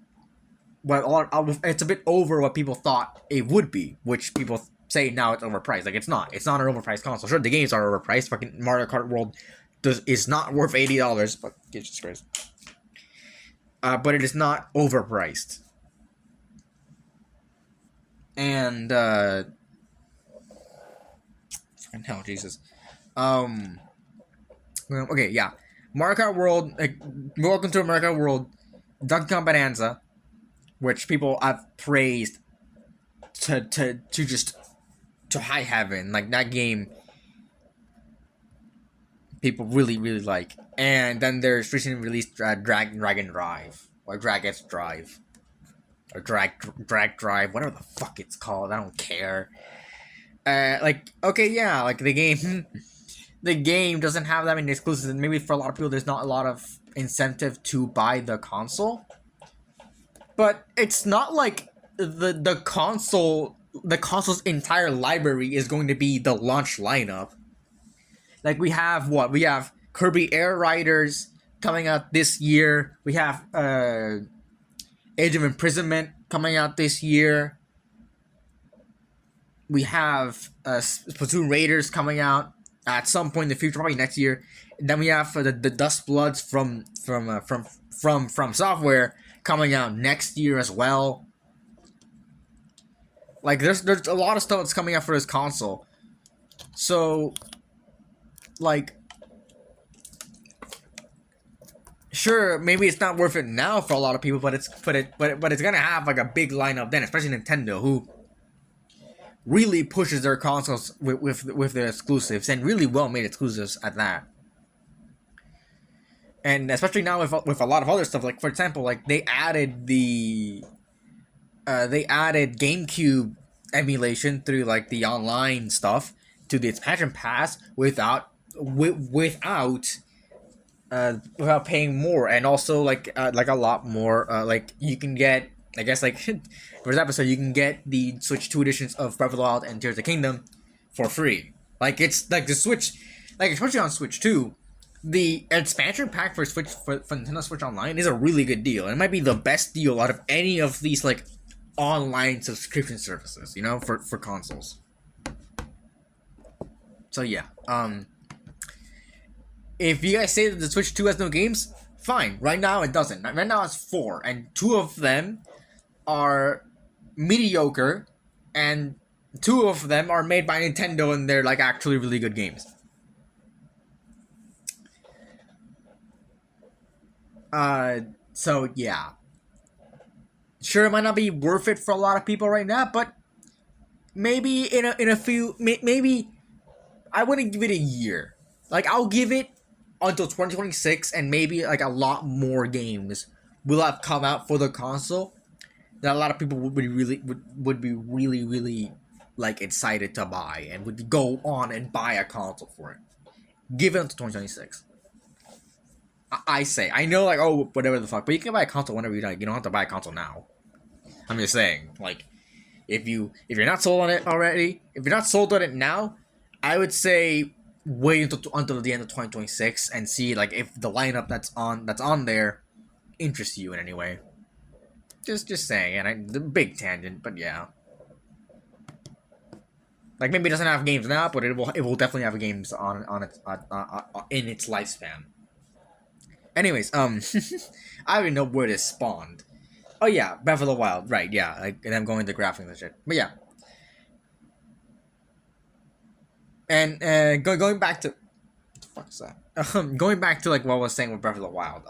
Well, it's a bit over what people thought it would be, which people say now it's overpriced. Like it's not. It's not an overpriced console. Sure, the games are overpriced. Fucking Mario Kart World is not worth $80, but Jesus Christ. But it is not overpriced. And fucking hell, Jesus. Okay, yeah. Mario Kart World. Welcome to Mario Kart World. Donkey Kong Bonanza, which people have praised to high heaven. Like that game, people really like. And then there's recently released Dragon Drive or Dragon's Drive or Drag Drive, whatever the fuck it's called. I don't care. Like okay, yeah, like the game. The game doesn't have that many exclusives, and maybe for a lot of people, there's not a lot of incentive to buy the console. But it's not like the console's entire library is going to be the launch lineup. Like we have Kirby Air Riders coming out this year. We have Age of Imprisonment coming out this year. We have Splatoon Raiders coming out at some point in the future, probably next year. And then we have the Dust Bloods from Software coming out next year as well. Like there's a lot of stuff that's coming out for this console. So like sure, maybe it's not worth it now for a lot of people, but it's gonna have like a big lineup then, especially Nintendo, who really pushes their consoles with their exclusives, and really well made exclusives at that. And especially now with a lot of other stuff, like for example, like they added GameCube emulation through like the online stuff to the expansion pass without paying more, and also like a lot more. Like you can get, I guess, like for this episode, you can get the Switch 2 editions of Breath of the Wild and Tears of the Kingdom for free. Like it's like the Switch, like especially on Switch 2, the expansion pack for Nintendo Switch Online is a really good deal. It might be the best deal out of any of these like online subscription services, you know, for consoles. So yeah, if you guys say that the Switch 2 has no games, fine. Right now it doesn't. Right now it's 4, and 2 of them are mediocre, and 2 of them are made by Nintendo, and they're like actually really good games. So yeah. Sure, it might not be worth it for a lot of people right now, but maybe in a few, maybe I wouldn't give it a year. Like I'll give it until 2026, and maybe like a lot more games will have come out for the console that a lot of people would be really like excited to buy and would go on and buy a console for it. Give it until 2026. I say, I know, like, oh, whatever the fuck, but you can buy a console whenever you like. You don't have to buy a console now. I'm just saying, like, if you're not sold on it already, if you're not sold on it now, I would say wait until the end of 2026 and see like if the lineup that's on there interests you in any way. Just saying, and the big tangent, but yeah. Like maybe it doesn't have games now, but it will definitely have games on its in its lifespan. Anyways, I don't even know where this spawned. Oh yeah, Breath of the Wild, right? Yeah, like, and I'm going to graphics and shit. But yeah, and going back to what the fuck is that? Going back to like what I was saying with Breath of the Wild.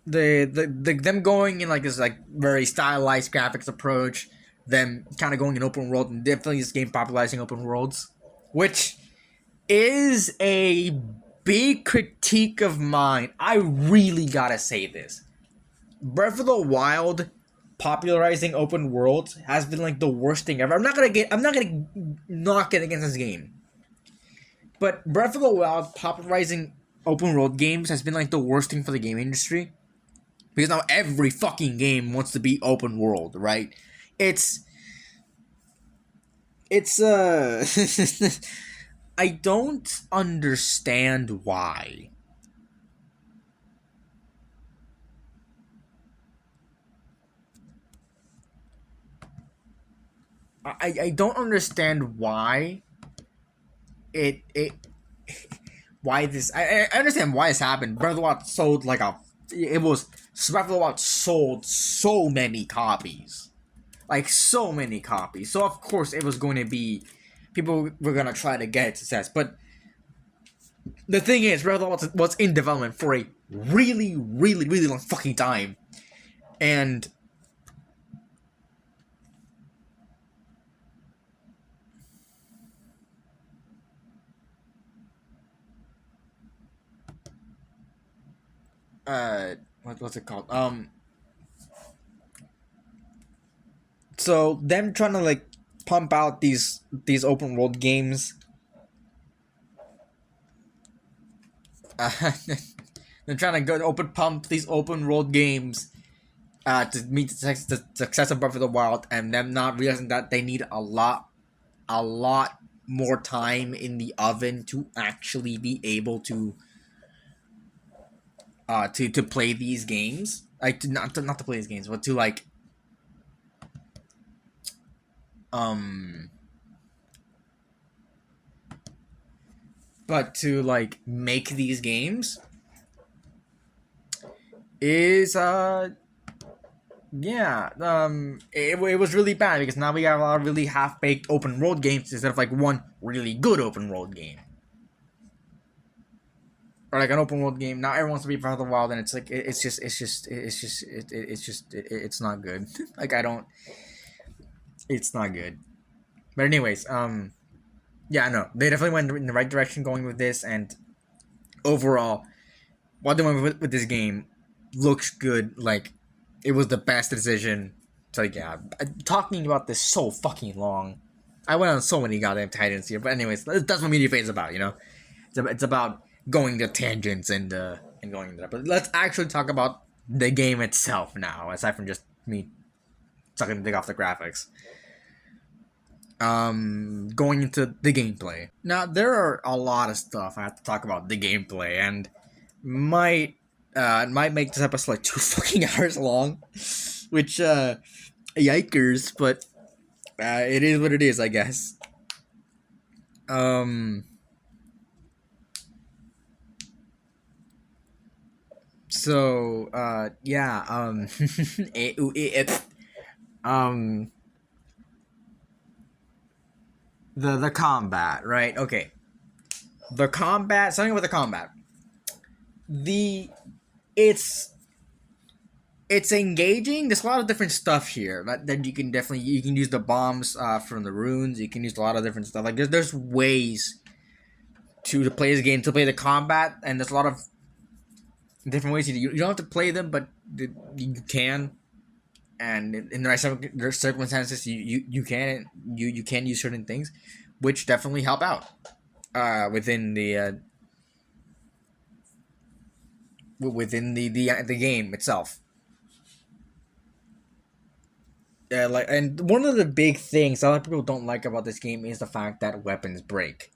Them going in like this like very stylized graphics approach, them kind of going in open world, and definitely this game popularizing open worlds, which is a big critique of mine, I really gotta say this. Breath of the Wild popularizing open worlds has been like the worst thing ever. I'm not gonna knock it against this game. But Breath of the Wild popularizing open world games has been like the worst thing for the game industry. Because now every fucking game wants to be open world, right? It's I don't understand why. I don't understand why it why this I understand why this happened. Breath of the Wild sold like a it was Breath of the Wild sold so many copies. Like so many copies. So of course it was going to be people were gonna try to get success. But the thing is, Breath of the Wild was in development for a really, really, really long fucking time. And what's it called? So them trying to like pump out these open world games. They're trying to go open pump these open world games to meet the success of Breath of the Wild, and them not realizing that they need a lot more time in the oven to actually be able to play these games. Like not to play these games, but to like but to like make these games is yeah, it was really bad because now we got a lot of really half-baked open world games instead of like one really good open world game. Or like an open world game. Now everyone wants to be Breath of the Wild, and it's like it's not good. Like I don't, it's not good. But anyways, yeah, no, they definitely went in the right direction going with this, and overall, what they went with this game looks good. Like it was the best decision. So yeah, talking about this so fucking long. I went on so many goddamn tangents here, but anyways, that's what media phase is about, you know. It's about going to tangents and going into that. But let's actually talk about the game itself now, aside from just me sucking the dick off the graphics. Going into the gameplay. Now there are a lot of stuff I have to talk about the gameplay, and might might make this episode like 2 fucking hours long, which yikers, but it is what it is, I guess. So yeah, the combat, right? Okay, the combat. Something with the combat. The it's it's engaging. There's a lot of different stuff here that you can use the bombs from the runes. You can use a lot of different stuff. Like there's ways to play this game, to play the combat, and there's a lot of different ways you don't have to play them, but you can. And in the right circumstances, you can use certain things, which definitely help out within the game itself. Yeah, like, and one of the big things a lot of people don't like about this game is the fact that weapons break.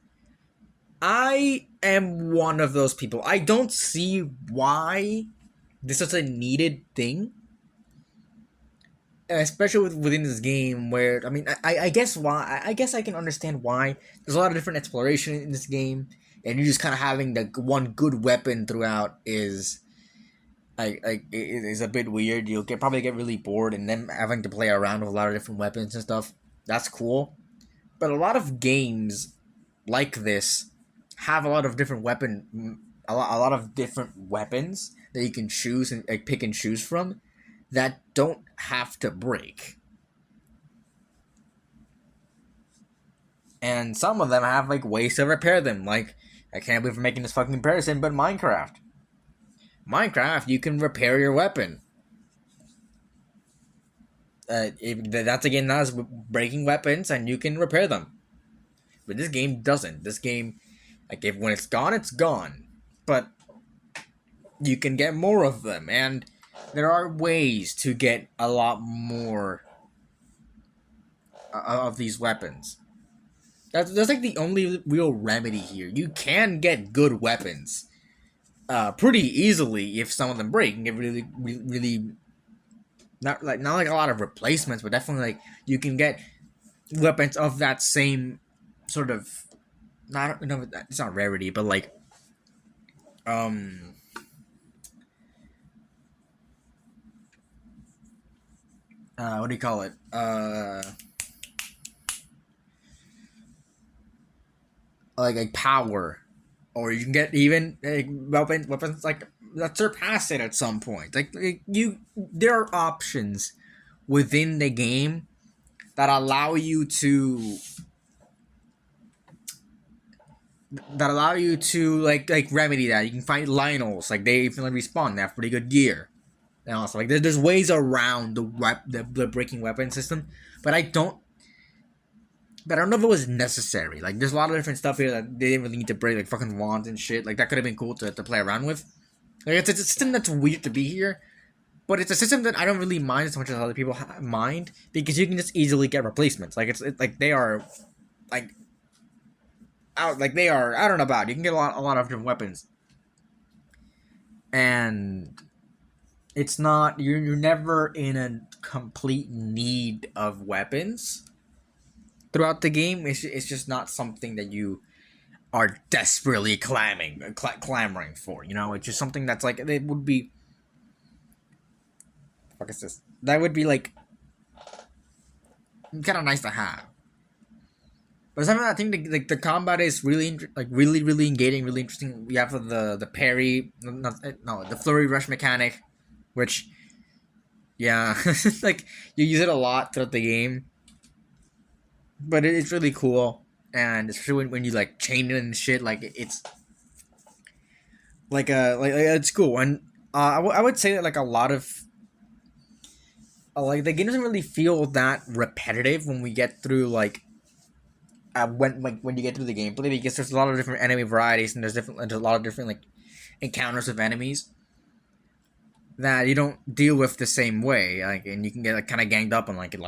I am one of those people. I don't see why this is a needed thing, especially within this game. Where I mean, I guess why. I guess I can understand why. There's a lot of different exploration in this game, and you just kind of having the one good weapon throughout is like it is a bit weird. You'll probably get really bored, and then having to play around with a lot of different weapons and stuff. That's cool, but a lot of games like this have a lot of different a lot of different weapons that you can choose and like, pick and choose from that don't have to break. And some of them have like ways to repair them, like I can't believe I'm making this fucking comparison, but Minecraft, you can repair your weapon. That's again not as breaking weapons, and you can repair them. But this game doesn't. This game, like, if when it's gone, it's gone. But you can get more of them, and there are ways to get a lot more of these weapons. That's like the only real remedy here. You can get good weapons, pretty easily if some of them break and get really not like a lot of replacements, but definitely like you can get weapons of that same sort of not no it's not rarity, but like um what do you call it? Like power, or you can get even weapons like that surpass it at some point. Like you, there are options within the game that allow you to like remedy that. You can find Lionels, like they even respawn. They have pretty good gear. And also like there's ways around the breaking weapon system, but I don't know if it was necessary. Like, there's a lot of different stuff here that they didn't really need to break, like fucking wands and shit. Like, that could have been cool to play around with. Like, it's a system that's weird to be here, but it's a system that I don't really mind as much as other people mind, because you can just easily get replacements. Like, it's like they are, like, out. Like, they are. I don't know about it. You can get a lot of different weapons, and it's not. You're never in a complete need of weapons throughout the game. It's just not something that you are desperately clamoring for. You know, it's just something that's like it would be. Fuck is this? That would be like kind of nice to have. But something I think the combat is really really engaging, really interesting. We have the parry, the flurry rush mechanic, which yeah, like you use it a lot throughout the game. But it's really cool, and especially when you like chain it and shit, like it's like it's cool. And I would say that like a lot of like the game doesn't really feel that repetitive when we get through like when you get through the gameplay, because there's a lot of different enemy varieties, and there's a lot of different like encounters with enemies that you don't deal with the same way. Like, and you can get like kind of ganged up on like a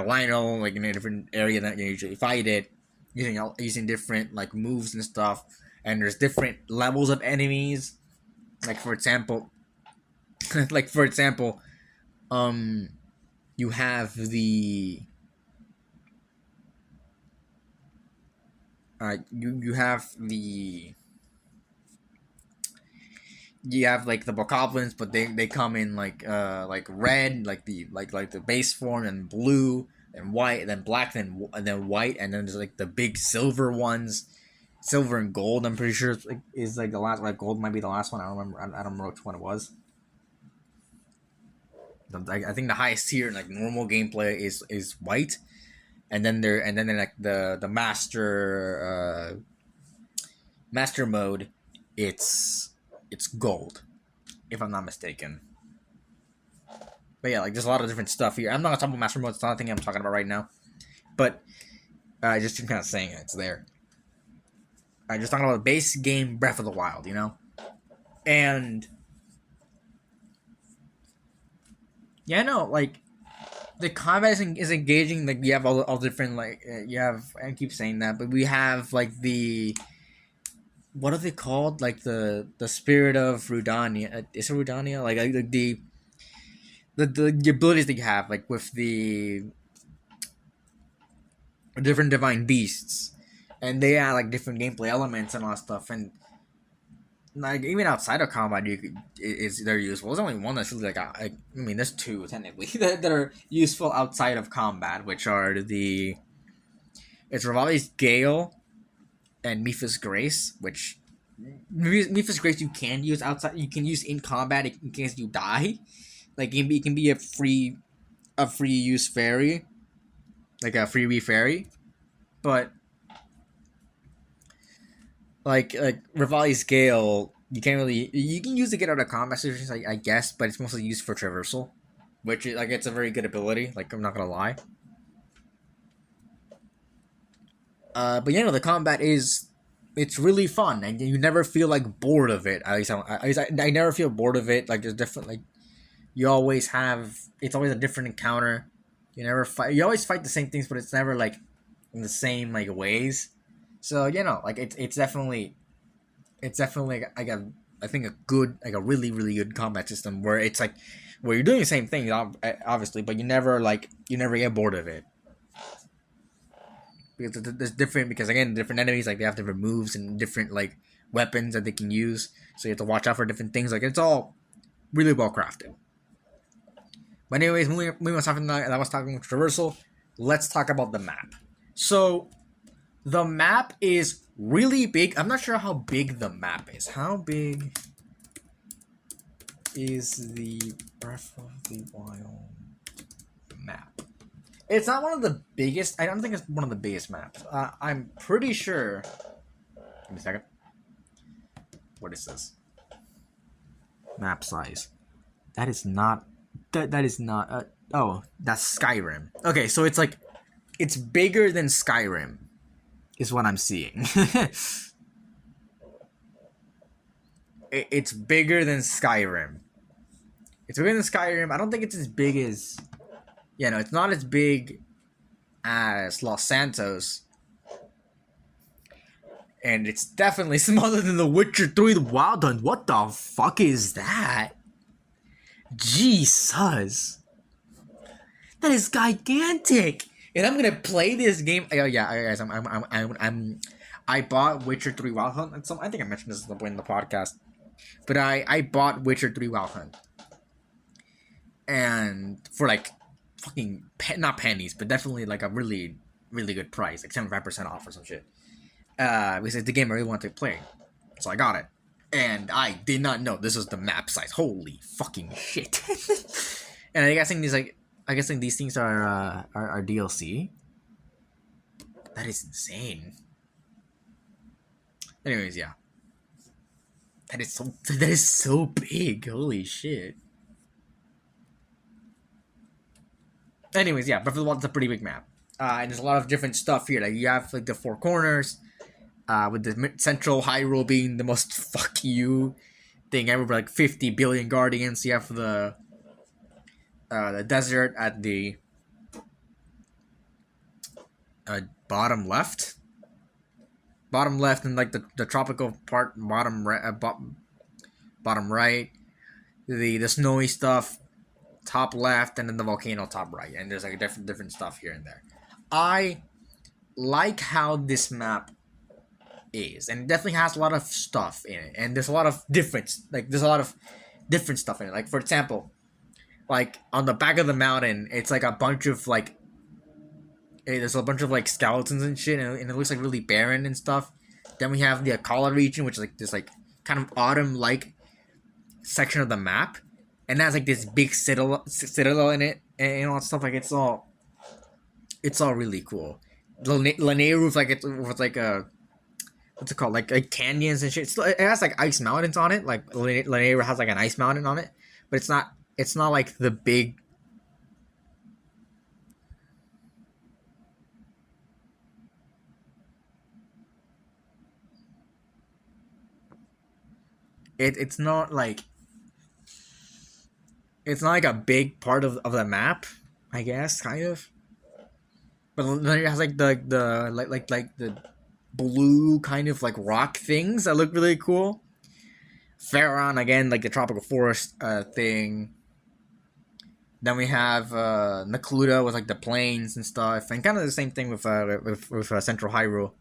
Lionel, like in a different area that you usually fight it, using different like moves and stuff. And there's different levels of enemies. Like for example, you have the you have the you have like the bokoblins, but they come in like red, like the base form, and blue and white, then black, and then white, and then there's like the big silver ones, silver and gold. I'm pretty sure is like the last. Like gold might be the last one. I don't remember. I don't remember which one it was. I think the highest tier in like normal gameplay is white, and then like the master mode, it's gold, if I'm not mistaken. But yeah, like there's a lot of different stuff here. I'm not gonna talk about master mode. It's not the thing I'm talking about right now. But just kind of saying it's there. I just talking about base game Breath of the Wild, you know, and yeah, no, like the combat is engaging. Like you have all different like you have. I keep saying that, but we have like the what are they called? Like the spirit of Rudania. Is it Rudania? Like the abilities that you have, like with the different divine beasts, and they add like different gameplay elements and all that stuff. And like even outside of combat, they're useful. There's only one that's really like I mean, there's two technically that are useful outside of combat, which are it's Rivali's Gale and Mipha's Grace, which Mipha's Grace you can use outside. You can use in combat in case you die. Like it can be a free use fairy, like a freebie fairy, but like Revali's Gale, you can't really you can use to get out of combat situations, I guess, but it's mostly used for traversal, which is, like it's a very good ability. Like I'm not gonna lie. But you know the combat is it's really fun and you never feel like bored of it. At least I never feel bored of it. Like there's different like you always have it's always a different encounter. You never fight. You always fight the same things, but it's never like in the same like ways. So you know, like it's definitely like a I think a good like a really good combat system where it's like where you're doing the same thing obviously, but you never get bored of it because there's different because again different enemies like they have different moves and different like weapons that they can use, so you have to watch out for different things. Like it's all really well crafted. But anyways, moving on something that I was talking about traversal, let's talk about the map. So the map is really big. I'm not sure how big the map is. How big is the Breath of the Wild map? It's not one of the biggest. I don't think it's one of the biggest maps. I'm pretty sure. Give me a second. What is this? Map size. That is not. That is not. Oh, that's Skyrim. Okay, so it's like, it's bigger than Skyrim, is what I'm seeing. It's bigger than Skyrim. It's bigger than Skyrim. I don't think it's as big as. Yeah, no, it's not as big as Los Santos. And it's definitely smaller than The Witcher 3 The Wild Hunt. What the fuck is that? Jesus. That is gigantic. And I'm gonna play this game. Oh yeah, guys, I bought Witcher 3 Wild Hunt. And I think I mentioned this at the point in the podcast. But I bought Witcher 3 Wild Hunt. And for like fucking not pennies, but definitely like a really good price, like 75% off or some shit. Because it's the game I really wanted to play, so I got it, and I did not know this was the map size. Holy fucking shit! And I guessing these things are DLC. That is insane. Anyways, yeah, that is so big. Holy shit. Anyways, yeah, Breath of the Wild is a pretty big map. And there's a lot of different stuff here. Like you have like the four corners, with the central Hyrule being the most fuck you thing ever. Like 50 billion guardians. You have the desert at the bottom left, and like the tropical part bottom right. The snowy stuff top left, and then the volcano top right, and there's like different stuff here and there. I like how this map is, and it definitely has a lot of stuff in it, and there's a lot of different stuff in it. Like for example, like on the back of the mountain, it's like a bunch of like there's a bunch of like skeletons and shit, and it looks like really barren and stuff. Then we have the Akala region, which is like this like kind of autumn like section of the map, and that's like this big citadel in it, and all that stuff. Like it's all really cool. Lanayru with like a what's it called, like canyons and shit. It has like ice mountains on it. Like Lanayru has like an ice mountain on it, but it's not like the big. It's not like a big part of the map, I guess, kind of. But then it has like like the blue kind of like rock things that look really cool. Faron again, like the tropical forest thing. Then we have Nakluda with like the plains and stuff, and kind of the same thing with Central Hyrule.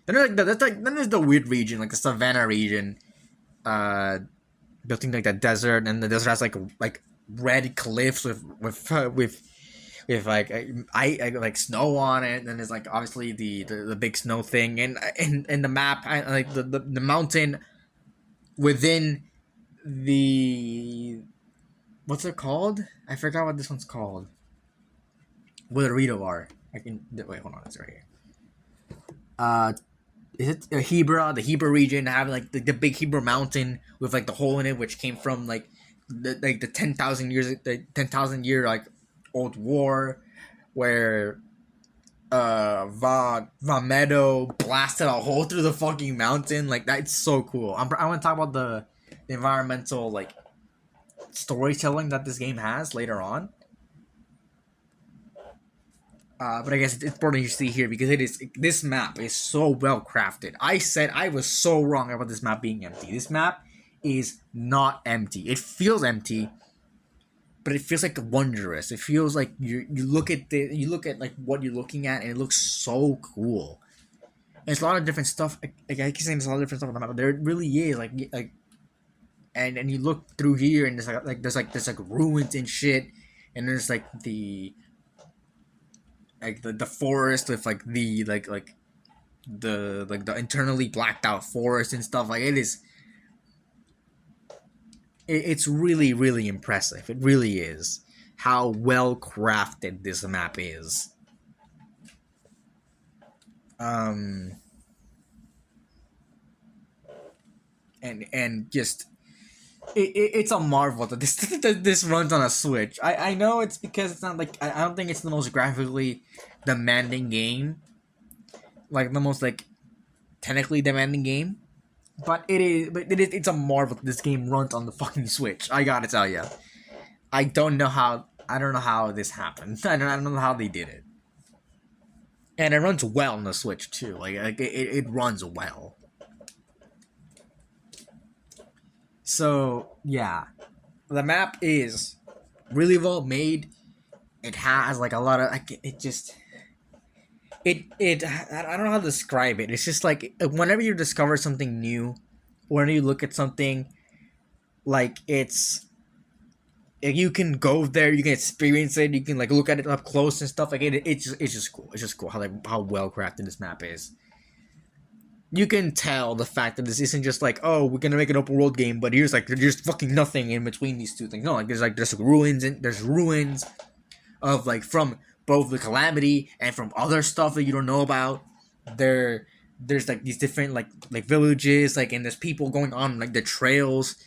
Then there's the weird region, like the Savannah region, built in like the desert, and the desert has like red cliffs with like like snow on it, and then there's like obviously the big snow thing, and the map, like the mountain within the what's it called? I forgot what this one's called. Where the Rito are. I can wait. Hold on, it's right here. is it Hebra, the Hebra region, having like the big Hebra mountain with like the hole in it, which came from like the 10,000 years, the 10,000 year like old war, where Van Meadow blasted a hole through the fucking mountain. Like that's so cool. I want to talk about the environmental like storytelling that this game has later on. But I guess it's important you see here because this map is so well crafted. I said I was so wrong about this map being empty. This map is not empty. It feels empty, but it feels like wondrous. It feels like you look at like what you're looking at, and it looks so cool. And it's a lot of different stuff. Like I keep saying there's a lot of different stuff on the map, but there really is like and you look through here, and there's like ruins and shit, and there's like the forest with like the internally blacked out forest and stuff. Like it's really really impressive. It really is how well crafted this map is. And just it's a marvel that this runs on a Switch. I know it's because it's not like I don't think it's the most graphically demanding game, like the most like technically demanding game, but it's a marvel that this game runs on the fucking Switch. I gotta tell you, I don't know how this happened. I don't know how they did it, and it runs well on the Switch too. Like it runs well. So yeah, the map is really well made. It has like a lot of like I don't know how to describe it. It's just like whenever you discover something new, whenever you look at something, like you can go there, you can experience it, you can like look at it up close and stuff. Like it's just cool. It's just cool how well crafted this map is. You can tell the fact that this isn't just like, oh, we're gonna make an open world game, but there's fucking nothing in between these two things. No, like there's ruins and there's ruins of like from both the calamity and from other stuff that you don't know about. There's like these different like villages, like, and there's people going on like the trails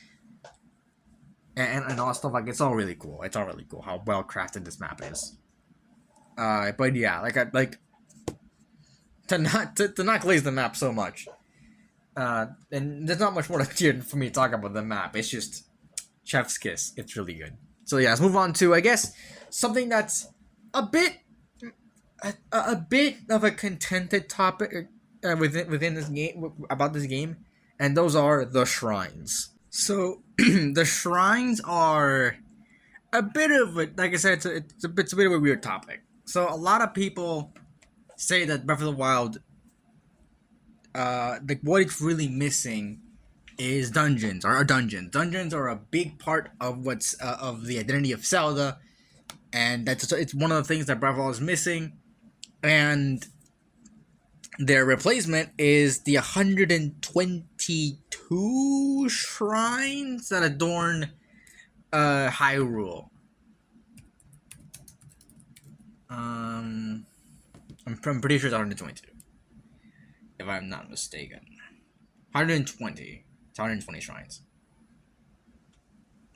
and all that stuff. Like it's all really cool. It's all really cool how well crafted this map is. But yeah, to not glaze the map so much. And there's not much more for me to talk about the map. It's just chef's kiss. It's really good. So yeah, let's move on to I guess something that's a bit of a contented topic within this game about this game, and those are the shrines. So the shrines are a bit of a, like I said, it's a bit of a weird topic. So a lot of people say that Breath of the Wild, like what it's really missing is dungeons. Dungeons are a big part of what's of the identity of Zelda, and it's one of the things that Breath of the Wild is missing. And their replacement is the 122 shrines that adorn Hyrule. I'm pretty sure it's 122, if I'm not mistaken. 120. It's 120 shrines.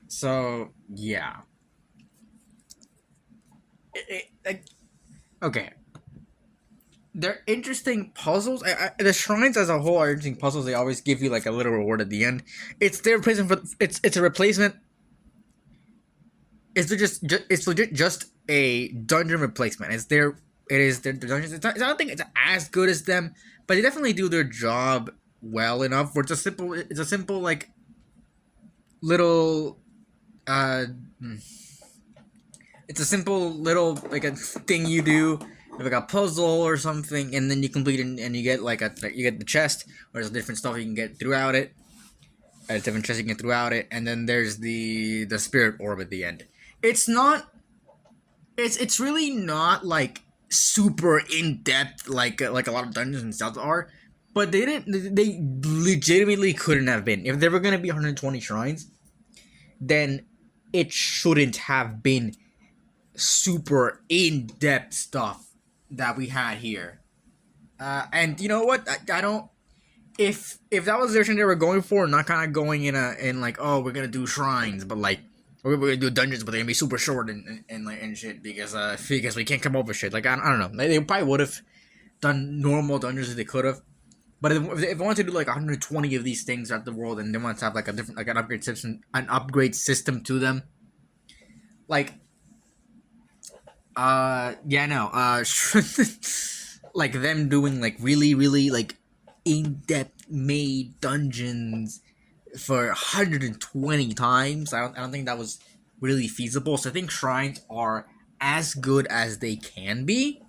So yeah. Okay. They're interesting puzzles. The shrines as a whole are interesting puzzles. They always give you like a little reward at the end. It's their replacement for it's a replacement. It's legit just a dungeon replacement. It is their dungeons. I don't think it's as good as them, but they definitely do their job well enough. Where it's a simple like little it's a simple little like a thing you do, like a puzzle or something, and then you complete it and you get you get the chest, or there's different stuff you can get throughout it. Different chests you can get throughout it, and then there's the spirit orb at the end. It's really not like super in depth like a lot of dungeons and stuff are, but they legitimately couldn't have been. If there were gonna be 120 shrines, then it shouldn't have been super in depth stuff that we had here. And you know what? I don't if that was the direction they were going for, not kind of going in like, oh, we're gonna do shrines, but like we're gonna do dungeons, but they're gonna be super short and like and shit because we can't come up with shit. Like I don't know, they probably would have done normal dungeons if they could have. But if they wanted to do like 120 of these things throughout the world, and they want to have like a different like an upgrade system to them, like yeah, no, like them doing like really like in-depth made dungeons for 120 times. I don't think that was really feasible. So I think shrines are as good as they can be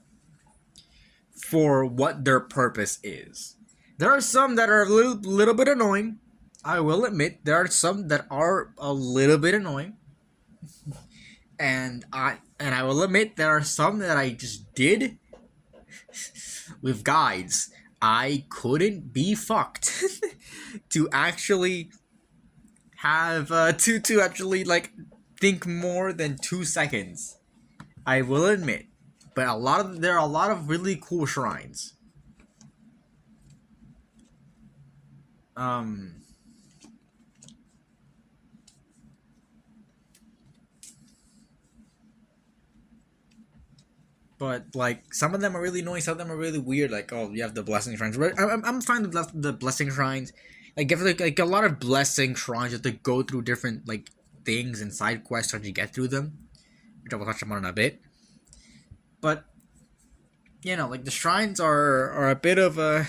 for what their purpose is. There are some that are a little bit annoying. I will admit there are some that are a little bit annoying. And I will admit there are some that I just did with guides. I couldn't be fucked to actually have to actually like think more than 2 seconds. I will admit, but there are a lot of really cool shrines. But like some of them are really annoying, some of them are really weird. Like, oh, you have the blessing shrines. I'm fine with the blessing shrines. Like, if like a lot of blessing shrines, you have to go through different like things and side quests to get through them, which I will touch upon in a bit. But like the shrines are a bit of a.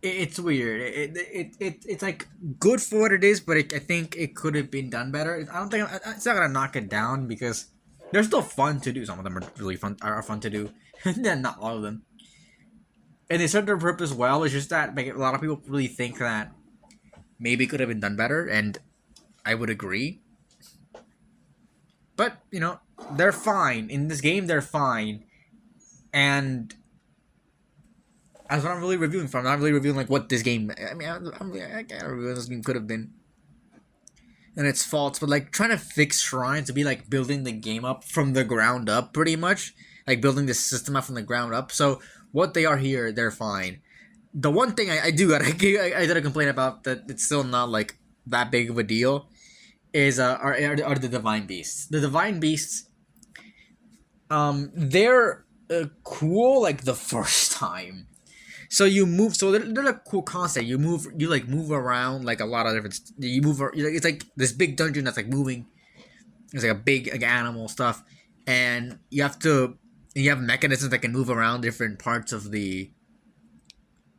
It's weird. It's like good for what it is, but I think it could have been done better. I don't think it's not gonna knock it down because they're still fun to do. Some of them are really fun to do, and not all of them. And they serve their purpose well. It's just that like, a lot of people really think that maybe it could have been done better, and I would agree. But they're fine in this game. They're fine, and that's what I'm really reviewing from. I'm not really reviewing like what this game. I mean, I can't review this game could have been, and its faults. But like trying to fix shrines to be like building the game up from the ground up, pretty much like building the system up from the ground up. So what they are here, they're fine. The one thing I do I did a complaint about that it's still not like that big of a deal is are the divine beasts. The divine beasts, they're cool like the first time. So you move. So they're a cool concept. You move around like a lot of different. You move. It's like this big dungeon that's like moving. It's like a big like animal stuff, and you have mechanisms that can move around different parts of the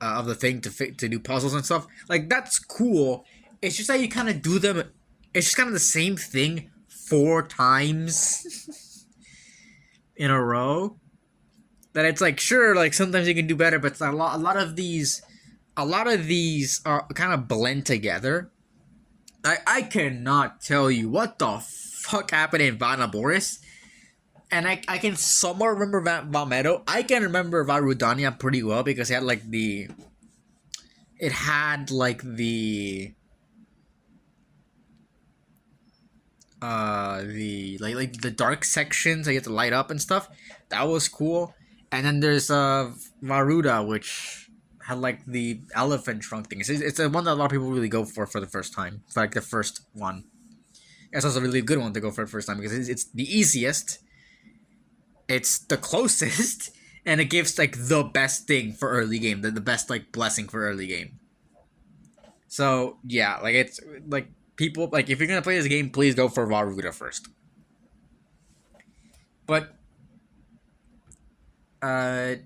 thing to do puzzles and stuff. Like that's cool. It's just that you kind of do them. It's just kind of the same thing 4 times in a row. That it's like sure, like sometimes you can do better, but a lot of these are kind of blend together. I cannot tell you what the fuck happened in Vanaboris, and I can somewhat remember Valmedo. I can remember Varudania pretty well because it had like the like the dark sections that you have to light up and stuff. That was cool. And then there's Varuda, which had like the elephant trunk thing. It's a one that a lot of people really go for the first time. For like the first one. It's also a really good one to go for the first time because it's the easiest. It's the closest. And it gives like the best thing for early game. The best like blessing for early game. So yeah, like it's like people like if you're gonna play this game, please go for Varuda first. But the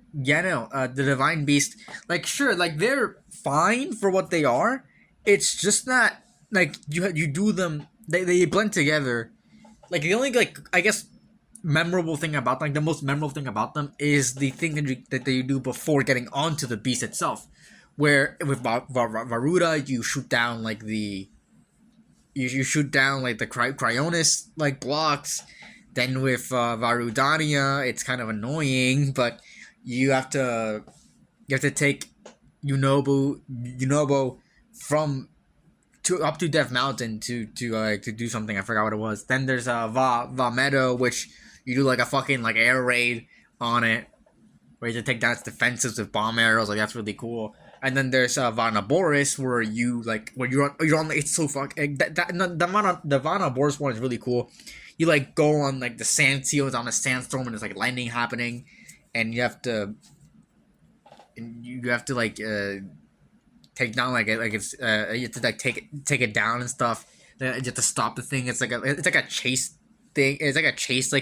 divine beast, like sure, like they're fine for what they are. It's just not like you do them. They blend together. Like the only like I guess memorable thing about them, like the most memorable thing about them is the thing that they do before getting onto the beast itself. Where with Varuda, you shoot down like the Cryonis like blocks. Then with Varudania, it's kind of annoying, but you have to take Yunobo from up to Death Mountain to do something. I forgot what it was. Then there's Valmeadow, which you do like a fucking like air raid on it. where you take down its defenses with bomb arrows. Like that's really cool. And then there's Vana Boris, where you're on. It's so fuck the Vana Boris one is really cool. You like go on like the sand seals on a sandstorm, and there's like lightning happening, and you have to like take down like it's you have to like take it down and stuff. Then you have to stop the thing. It's like a chase thing. It's like a chase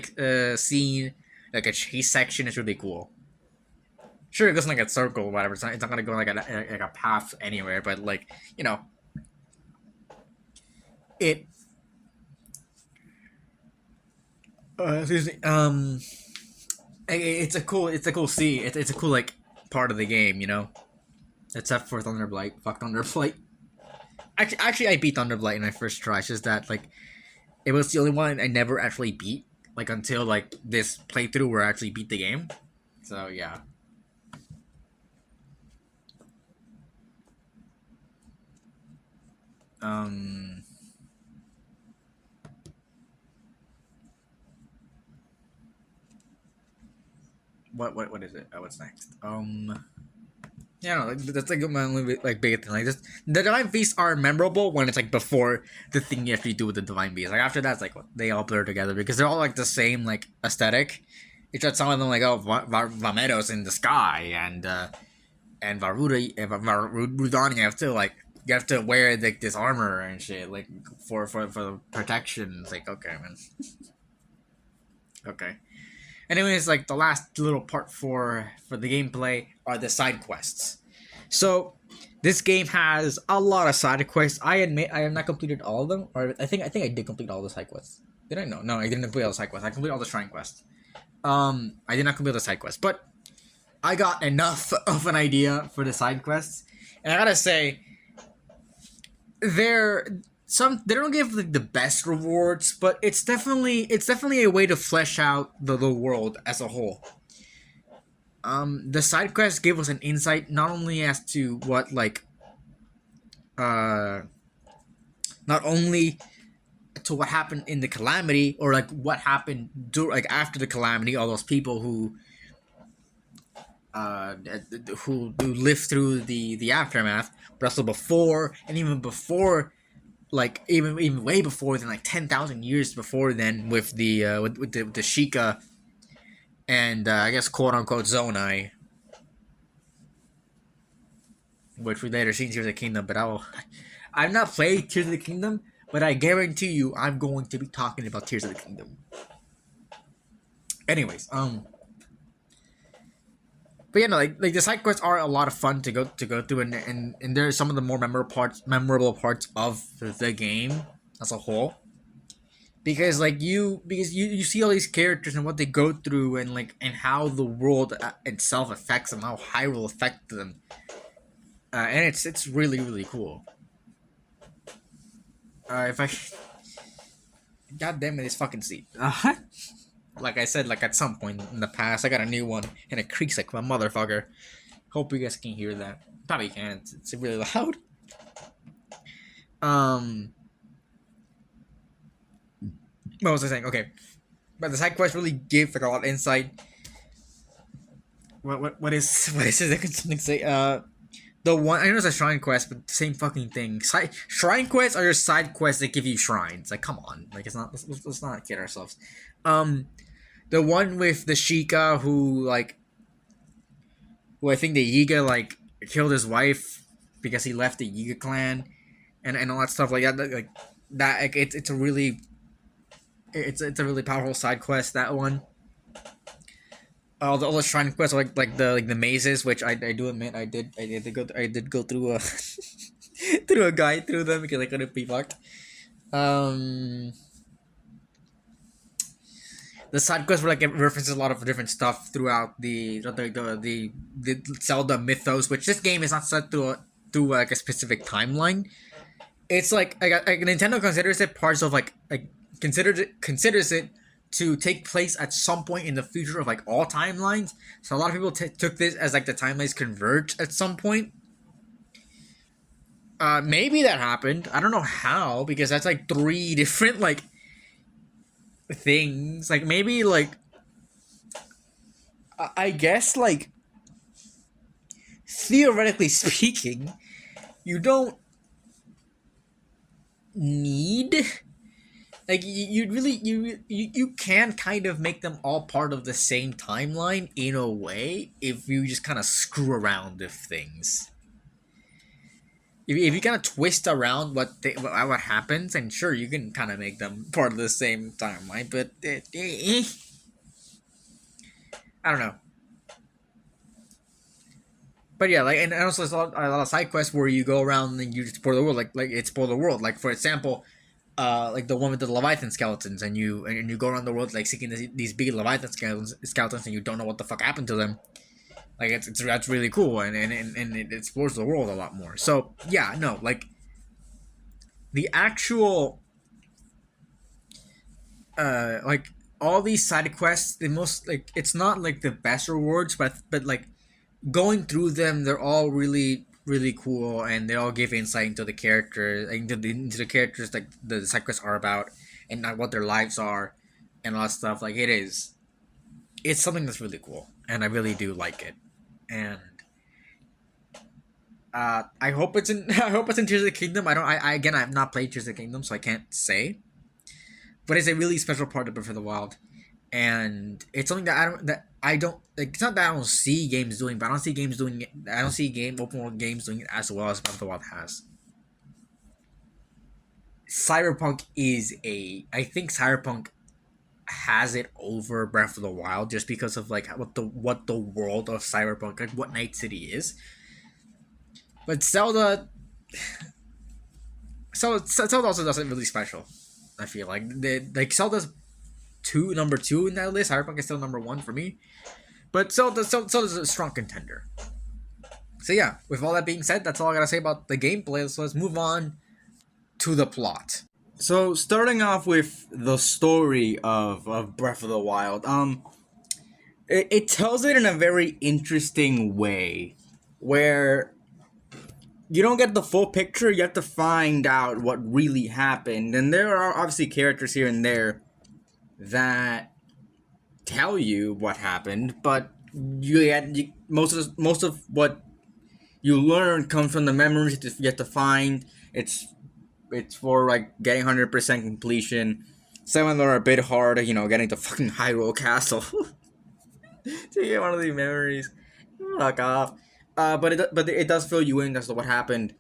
scene, like a chase section. It's really cool. Sure, it goes in like a circle or whatever. It's not gonna go like a path anywhere, but like it. Excuse me. It's a cool scene. It's a cool like part of the game, except for Thunderblight. Fuck Thunderblight. Actually, I beat Thunderblight in my first try. It's just that like it was the only one I never actually beat, like until like this playthrough where I actually beat the game. So yeah. What is it? Oh, what's next? Yeah, no, like, that's like my only like big thing. Like just the divine beasts are memorable when it's like before the thing you actually do with the divine beasts. Like after that, it's like they all blur together because they're all like the same like aesthetic. It's just some of them like Vameros in the sky and Varudani you have to wear like this armor and shit like for protection. It's like okay, man. Okay. Anyways, like the last little part for the gameplay are the side quests. So this game has a lot of side quests. I admit I have not completed all of them, or I think I did complete all the side quests. Did I? No, I didn't complete all the side quests. I completed all the shrine quests. I did not complete the side quests, but I got enough of an idea for the side quests, and I gotta say, they don't give like the best rewards, but it's definitely a way to flesh out the world as a whole. The side quests gave us an insight not only as to what like not only to what happened in the calamity or like what happened like after the calamity, all those people who lived through the aftermath, but also before and even before. Like even way before than like 10,000 years before then with the with the Sheikah and I guess quote unquote Zonai, which we later seen Tears of the Kingdom. But I've not played Tears of the Kingdom, but I guarantee you I'm going to be talking about Tears of the Kingdom. Anyways, but yeah, no, like the side quests are a lot of fun to go through, and they're some of the more memorable parts of the game as a whole. Because you see all these characters and what they go through, and how the world itself affects them, how Hyrule affects them, and it's really really cool. If I, God damn it, this fucking seat. Like I said, like at some point in the past, I got a new one, and it creaks like a motherfucker. Hope you guys can hear that. Probably can't. It's really loud. What was I saying? Okay, but the side quest really gave like a lot of insight. What is it? I can say the one I know it's a shrine quest, but the same fucking thing. Shrine quests are your side quests that give you shrines. Like, come on, like it's not. Let's not kid ourselves. The one with the Sheikah who I think the Yiga killed his wife because he left the Yiga clan, and all that stuff like that. It's a really powerful side quest, that one. All the shrine quests are like the mazes, which I do admit I did go through a through a guide through them because I couldn't be fucked. The side quests were it references a lot of different stuff throughout the Zelda mythos, which this game is not set through a specific timeline. It's like Nintendo considers it parts of considers it to take place at some point in the future of all timelines. So a lot of people took this as the timelines converge at some point. Maybe that happened. I don't know how, because that's 3 different things. Maybe I guess, like, theoretically speaking, you don't need, like, you really, you can kind of make them all part of the same timeline in a way if you just kind of screw around with things. If you kind of twist around what happens, and sure, you can kind of make them part of the same timeline, but I don't know. But yeah, like, and also there's a lot of side quests where you go around and you explore the world, like explore the world. Like, for example, like the one with the Leviathan skeletons, and you go around the world like seeking these big Leviathan skeletons, and you don't know what the fuck happened to them. Like, it's that's really cool, and it explores the world a lot more. So yeah, no, like, the actual like, all these side quests, the most, like, it's not like the best rewards, but like, going through them, they're all really really cool, and they all give insight into the characters, into the characters, like the side quests are about, and not what their lives are, and all that stuff. Like, it's something that's really cool, and I really do like it. And I hope it's in I hope it's in Tears of the Kingdom. I again, I've not played Tears of the Kingdom, so I can't say. But it's a really special part of Breath of the Wild, and it's something that I don't like. It's not that I don't see games doing, but I don't see games doing it. I don't see open world games doing it as well as Breath of the Wild has. Cyberpunk is a I think Cyberpunk has it over Breath of the Wild just because of, like, what the world of Cyberpunk, like, what Night City is. But Zelda also does it really special. I feel like Zelda's number two in that list. Cyberpunk is still number one for me, but Zelda's a strong contender. So yeah, with all that being said, that's all I gotta say about the gameplay. So let's move on to the plot. So starting off with the story of Breath of the Wild, it tells it in a very interesting way, where you don't get the full picture. You have to find out what really happened, and there are obviously characters here and there that tell you what happened, but most of what you learn comes from the memories you have to find. It's for, like, getting 100% completion. Some of them are a bit hard, getting to fucking Hyrule Castle to get one of these memories. Fuck off. But it does fill you in as to what happened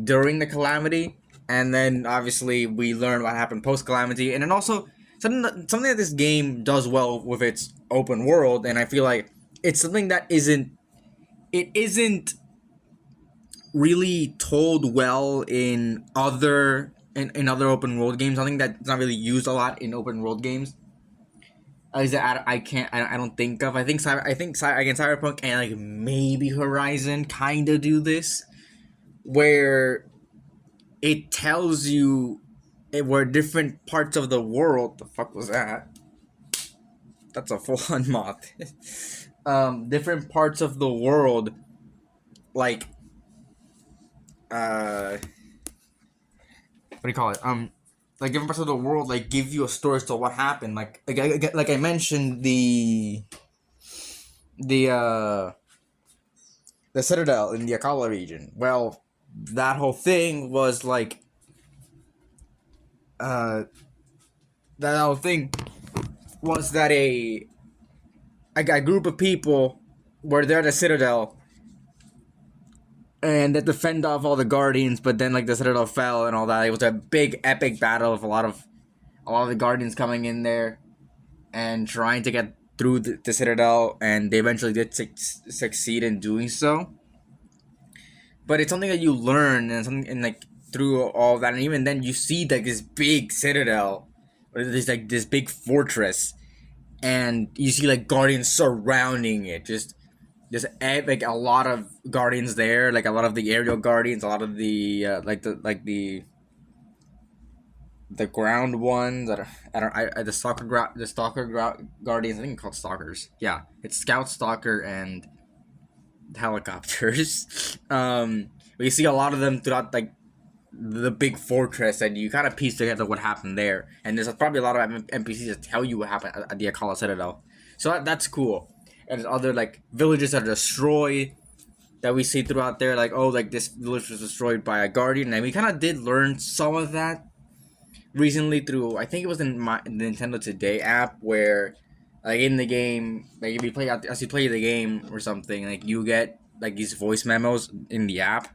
during the calamity, and then obviously we learn what happened post calamity, and then also something that this game does well with its open world, and I feel like it's something that isn't really told well in other open world games. Something that's not really used a lot in open world games. Is that I don't think of. I think Cyberpunk and, like, maybe Horizon kind of do this, where it tells you where different parts of the world. The fuck was that? That's a full-on moth. Different parts of the world, like, what do you call it? Like, different parts of the world, like, give you a story as to what happened. Like I mentioned, the Citadel in the Akala region. Well, that whole thing was like, that whole thing was that a group of people were there at the Citadel, and that defend off all the Guardians, but then, like, the Citadel fell and all that. It was a big epic battle of a lot of the Guardians coming in there and trying to get through the Citadel, and they eventually did succeed in doing so. But it's something that you learn, and like, through all that, and even then you see, like, this big Citadel, or this big fortress, and you see, like, Guardians surrounding it, just like, a lot of Guardians there, like, a lot of the aerial Guardians, a lot of the the ground ones that are, the stalker Guardians. I think it's called stalkers. Yeah, it's Scout, Stalker, and helicopters. But you see a lot of them throughout, like, the big fortress, and you kind of piece together what happened there. And there's probably a lot of NPCs that tell you what happened at the Akala Citadel. So that's cool. and there's other like villages that are destroyed that we see throughout there. Like, oh, like this village was destroyed by a guardian, and we kind of did learn some of that recently through, I think it was in my Nintendo Today app, where like in the game, like if you play as you play the game or something, like you get like these voice memos in the app.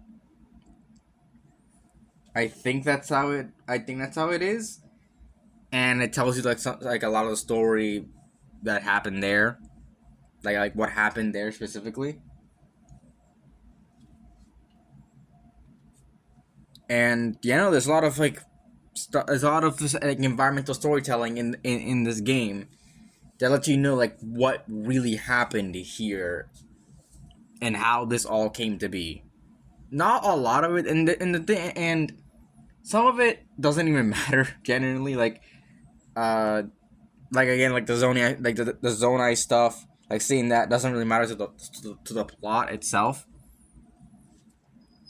I think that's how it is, and it tells you like like a lot of the story that happened there, like what happened there specifically. And there's a lot of like there's a lot of like environmental storytelling in this game that lets you know like what really happened here and how this all came to be. Not a lot of it, and some of it doesn't even matter genuinely. Uh, like again, like the Zonai, like the Zonai stuff, like seeing that doesn't really matter to the plot itself.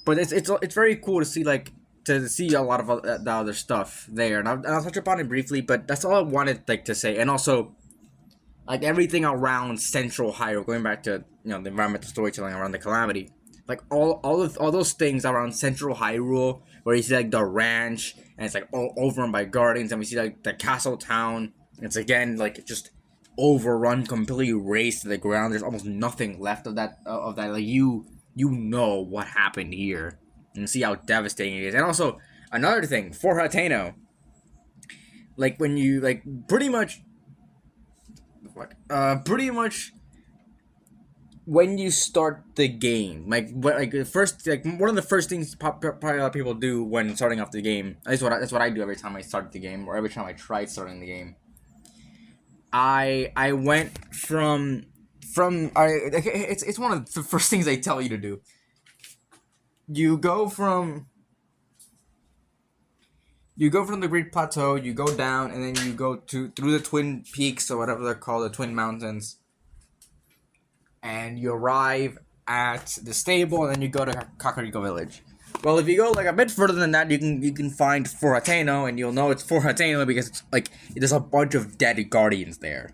But it's very cool to see like to see a lot of the other stuff there, and I'll touch upon it briefly. But that's all I wanted like to say, and also like everything around Central Hyrule, going back to the environmental storytelling around the Calamity, like all those things around Central Hyrule, where you see like the ranch and it's like all overrun by guardians, and we see like the castle town. It's again like just overrun, completely razed to the ground. There's almost nothing left of that. Like you know what happened here, and see how devastating it is. And also another thing for Hateno, like when you like pretty much when you start the game, like the first, like one of the first things probably a lot of people do when starting off the game. That's what I do every time I start the game, or every time I tried starting the game. I went from it's one of the first things they tell you to do. You go from the Great Plateau, you go down, and then you go through the Twin Peaks, or whatever they're called, the Twin Mountains, and you arrive at the stable, and then you go to Kakariko Village. Well, if you go like a bit further than that, you can find Fort Hateno, and you'll know it's Fort Hateno because it's like there's a bunch of dead guardians there,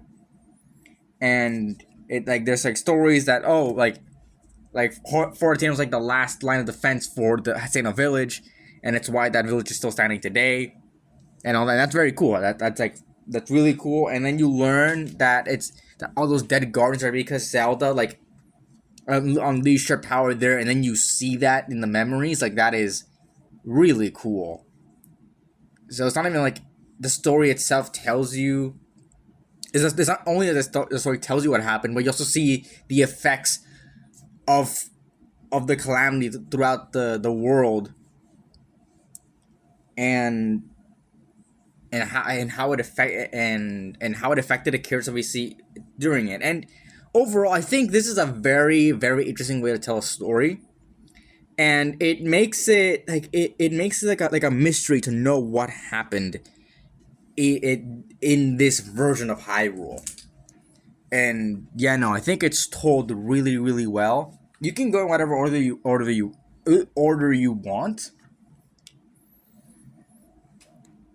and it like there's like stories that Fort Hateno is like the last line of defense for the Hateno village, and it's why that village is still standing today, and all that. That's very cool. That's really cool. And then you learn that all those dead guardians are because Zelda like unleashed her power there, and then you see that in the memories. Like that is really cool. So it's not even like the story itself tells you. It's not only that the story tells you what happened, but you also see the effects of the calamity throughout the world, and how it affected the characters that we see during it. And overall, I think this is a very, very interesting way to tell a story, and it makes it like a mystery to know what happened in this version of Hyrule. And I think it's told really, really well. You can go in whatever order you want.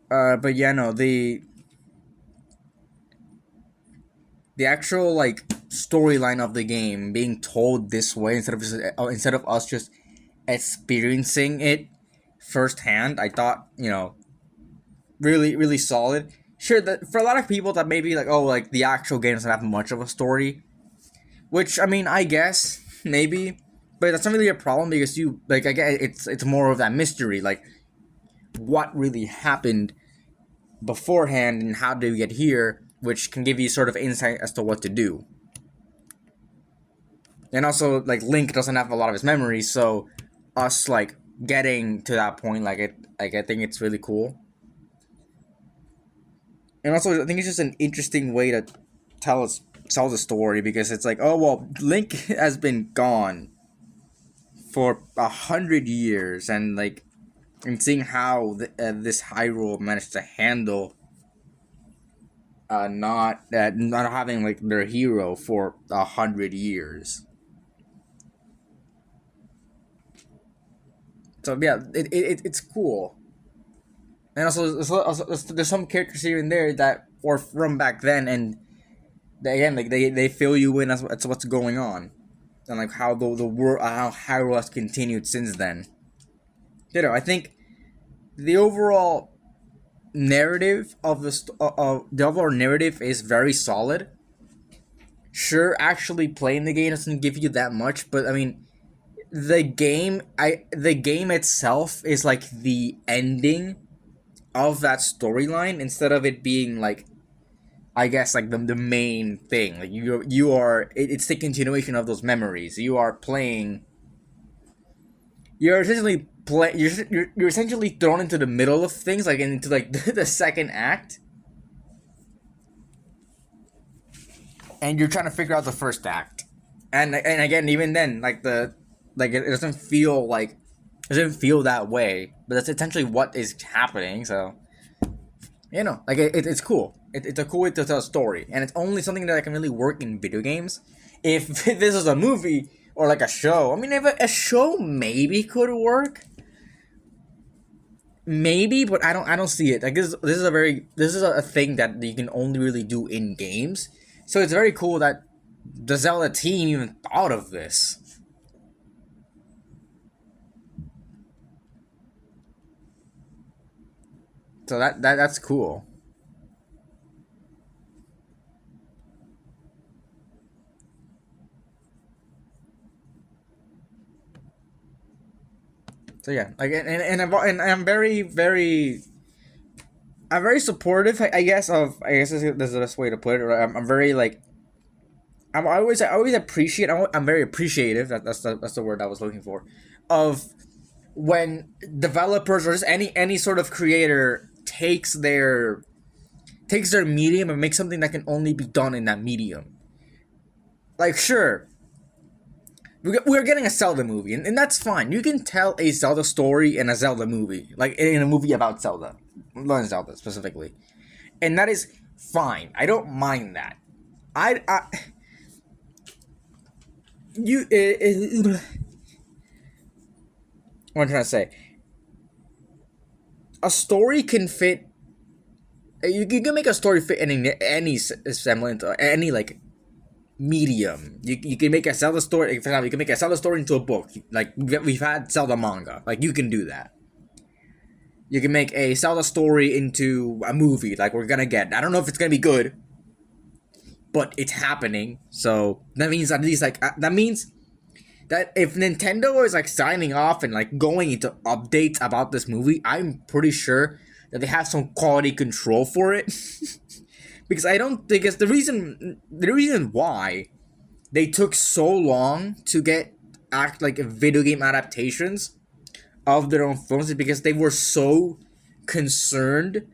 But the actual like storyline of the game being told this way instead of us just experiencing it firsthand, I thought really, really solid. Sure, that for a lot of people that maybe like, oh, like the actual game doesn't have much of a story, which I mean I guess maybe, but that's not really a problem because you like I guess it's more of that mystery, like what really happened beforehand and how did we get here, which can give you sort of insight as to what to do. And also like Link doesn't have a lot of his memories, so us like getting to that point, I think it's really cool. And also I think it's just an interesting way to tell the story, because it's like, oh well, Link has been gone for 100 years, and like and seeing how this Hyrule managed to handle not having like their hero for 100 years. So yeah, it's cool. And also there's some characters here and there that were from back then, and again, like they fill you in as to what's going on, and like how the world, how Hyrule has continued since then. I think the overall narrative of the overall narrative is very solid. Sure, actually playing the game doesn't give you that much, but I mean, the game itself is like the ending of that storyline instead of it being like, I guess, like the main thing. Like it's the continuation of those memories. You're essentially you're essentially thrown into the middle of things, like into like the second act, and you're trying to figure out the first act. And again, even then, like it doesn't feel like, it doesn't feel that way, but that's essentially what is happening. So like it's cool. It's a cool way to tell a story, and it's only something that can really work in video games. If this is a movie or like a show, I mean, if a show maybe could work, maybe, but I don't see it. Like this is a thing that you can only really do in games. So it's very cool that the Zelda team even thought of this. So that's cool. So yeah, like and I'm very supportive. I guess this is the best way to put it. Right? I'm very like I always appreciate. I'm very appreciative. That's the word I was looking for. Of when developers or just any sort of creator takes their medium and makes something that can only be done in that medium. Like, sure, we're getting a Zelda movie, and that's fine. You can tell a Zelda story in a Zelda movie, like in a movie about Zelda, not Zelda specifically, and that is fine. I don't mind that. I you what I'm trying to say, a story can fit. You can make a story fit in any semblance or any like medium. You can make a Zelda story. For example, you can make a Zelda story into a book. Like we've had Zelda manga. Like you can do that. You can make a Zelda story into a movie. Like we're gonna get. I don't know if it's gonna be good, but it's happening. So that means at least like that means that if Nintendo is like signing off and like going into updates about this movie, I'm pretty sure that they have some quality control for it. Because I don't think it's the reason why they took so long to get act like video game adaptations of their own films is because they were so concerned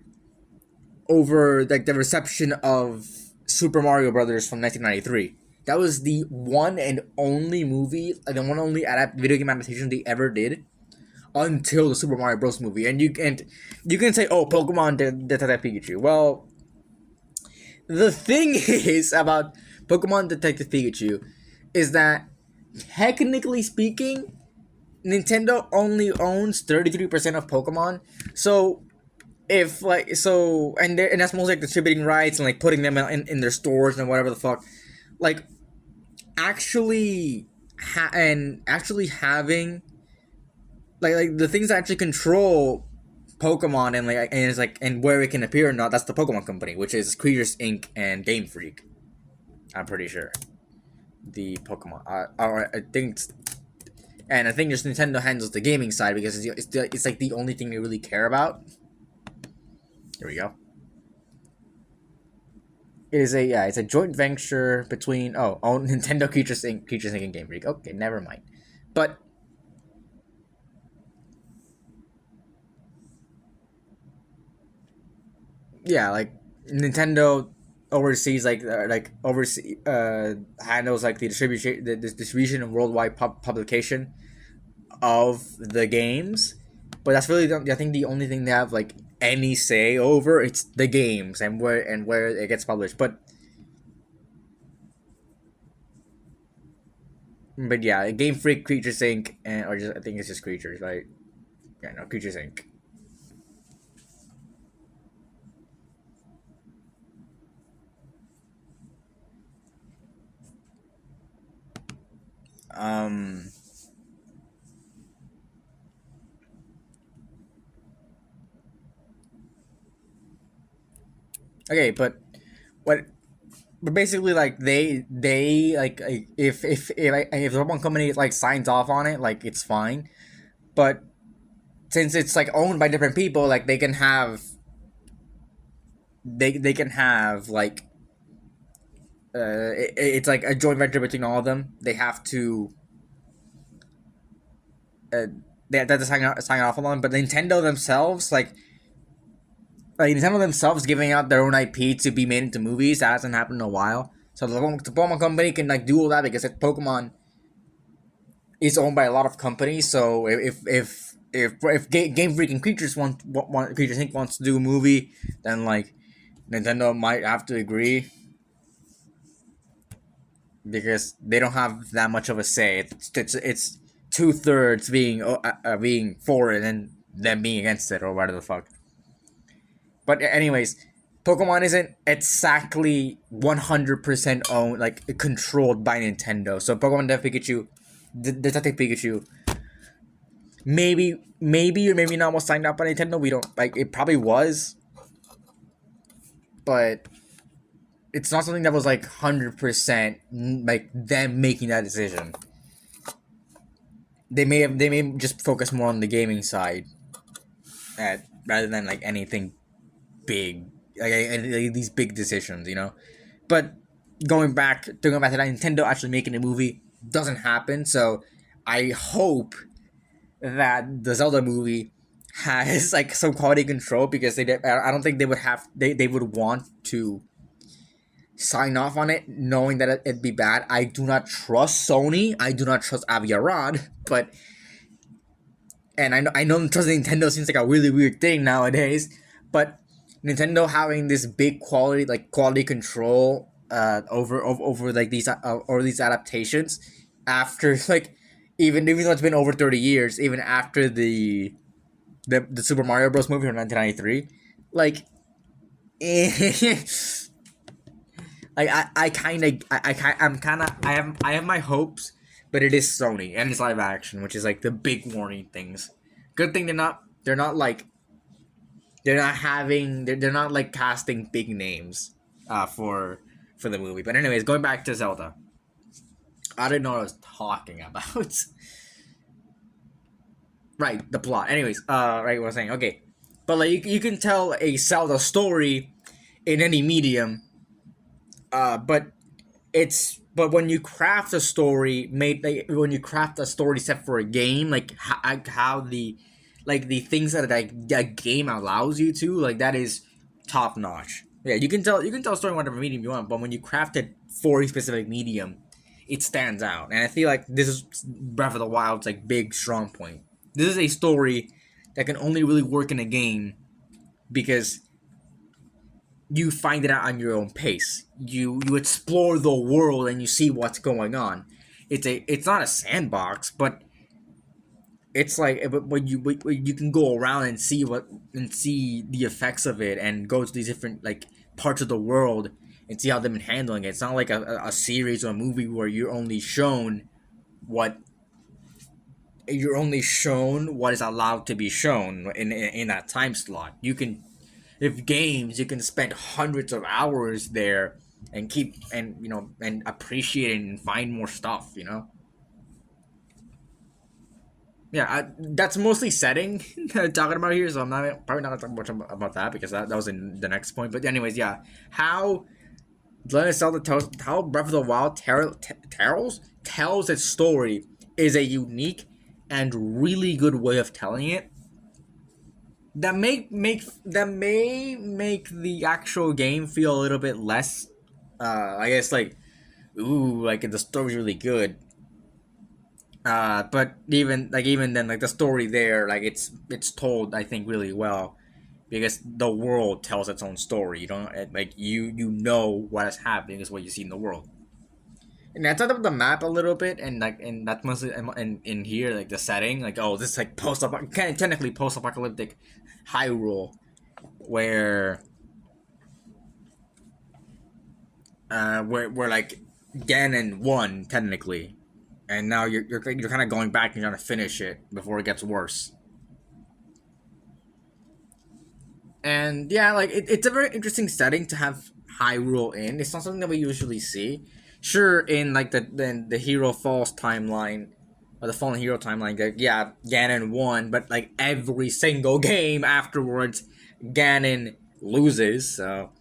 over like the reception of Super Mario Brothers from 1993. That was the one and only movie, the one only video game adaptation they ever did until the Super Mario Bros. Movie. And you can say, oh, Pokemon Detective Pikachu. Well, the thing is about Pokemon Detective Pikachu is that technically speaking, Nintendo only owns 33% of Pokemon. So if like and that's mostly like distributing rights and like putting them in their stores and whatever the fuck. Like actually having like the things that actually control Pokemon and it's like and where it can appear or not, that's the Pokemon Company, which is Creatures Inc. and Game Freak. I'm pretty sure. The Pokemon. I think and I think just Nintendo handles the gaming side because it's like the only thing they really care about. Here we go. It's a joint venture between Nintendo Creatures Inc. and Game Freak. Okay, never mind. But yeah, like Nintendo oversees handles like the distribution and worldwide publication of the games, but that's really I think the only thing they have like any say over, it's the games and where it gets published. But yeah, Game Freak, Creatures Inc. and or just I think it's just Creatures, right? Yeah, no, Creatures Inc. Um. Okay, but what? But basically, like they like if the one company like signs off on it, like it's fine. But since it's like owned by different people, like they can have like it's like a joint venture between all of them. They have to uh, they have to sign off on them. But Nintendo themselves, like Nintendo themselves giving out their own IP to be made into movies, that hasn't happened in a while. So the Pokemon company can like do all that because Pokemon is owned by a lot of companies. So if Game Freak and Creatures Inc. wants to do a movie, then like Nintendo might have to agree because they don't have that much of a say. It's 2/3 being for it and them being against it or whatever the fuck. But anyways, Pokemon isn't exactly 100% owned, like controlled by Nintendo. So Pokemon Detective Pikachu, maybe or maybe not was signed up by Nintendo. We don't like it. Probably was, but it's not something that was like 100% like them making that decision. They may just focus more on the gaming side, rather than like anything big, like these big decisions, you know. But going back to that, Nintendo actually making a movie doesn't happen. So I hope that the Zelda movie has like some quality control because I don't think they would want to sign off on it knowing that it'd be bad. I do not trust Sony. I do not trust Avi Arad, but and I know trusting Nintendo seems like a really weird thing nowadays, but Nintendo having this big quality control over like these or these adaptations after like even though it's been over 30 years, even after the Super Mario Bros. Movie from 1993, like like I kind of I'm kind of I have my hopes, but it is Sony and it's live action, which is like the big warning things. Good thing they're not like they're not like casting big names for the movie. But anyways, going back to Zelda, I didn't know what I was talking about. Right, the plot. Anyways, right, what I was saying. Okay, but like you can tell a Zelda story in any medium, but but when you craft a story made like when you craft a story set for a game, like how the things that that game allows you to, like that is top notch. Yeah, you can tell a story in whatever medium you want, but when you craft it for a specific medium, it stands out. And I feel like this is Breath of the Wild's like big strong point. This is a story that can only really work in a game because you find it out on your own pace. You explore the world and you see what's going on. It's not a sandbox, but it's like when you can go around and see the effects of it and go to these different like parts of the world and see how they've been handling it. It's not like a series or a movie where what you're only shown what is allowed to be shown in that time slot. If games, you can spend hundreds of hours there and keep and appreciate and find more stuff. Yeah, that's mostly setting talking about here, so I'm not probably not gonna talk much about that because that was in the next point. But anyways, yeah, how Legend of Zelda how Breath of the Wild tells its story is a unique and really good way of telling it that may make the actual game feel a little bit less I guess like ooh, like the story's really good. But even then, like the story there, like it's told, I think, really well because the world tells its own story. You don't like you know what is happening is what you see in the world. And I talked about the map a little bit, and that's mostly in here, like the setting, like oh, this is like kind of technically post-apocalyptic Hyrule, where where like Ganon won technically, and now you're kind of going back and trying to finish it before it gets worse. And yeah, like it's a very interesting setting to have Hyrule in. It's not something that we usually see. Sure, in like the Hero Falls timeline, or the Fallen Hero timeline, like, yeah, Ganon won, but like every single game afterwards, Ganon loses. So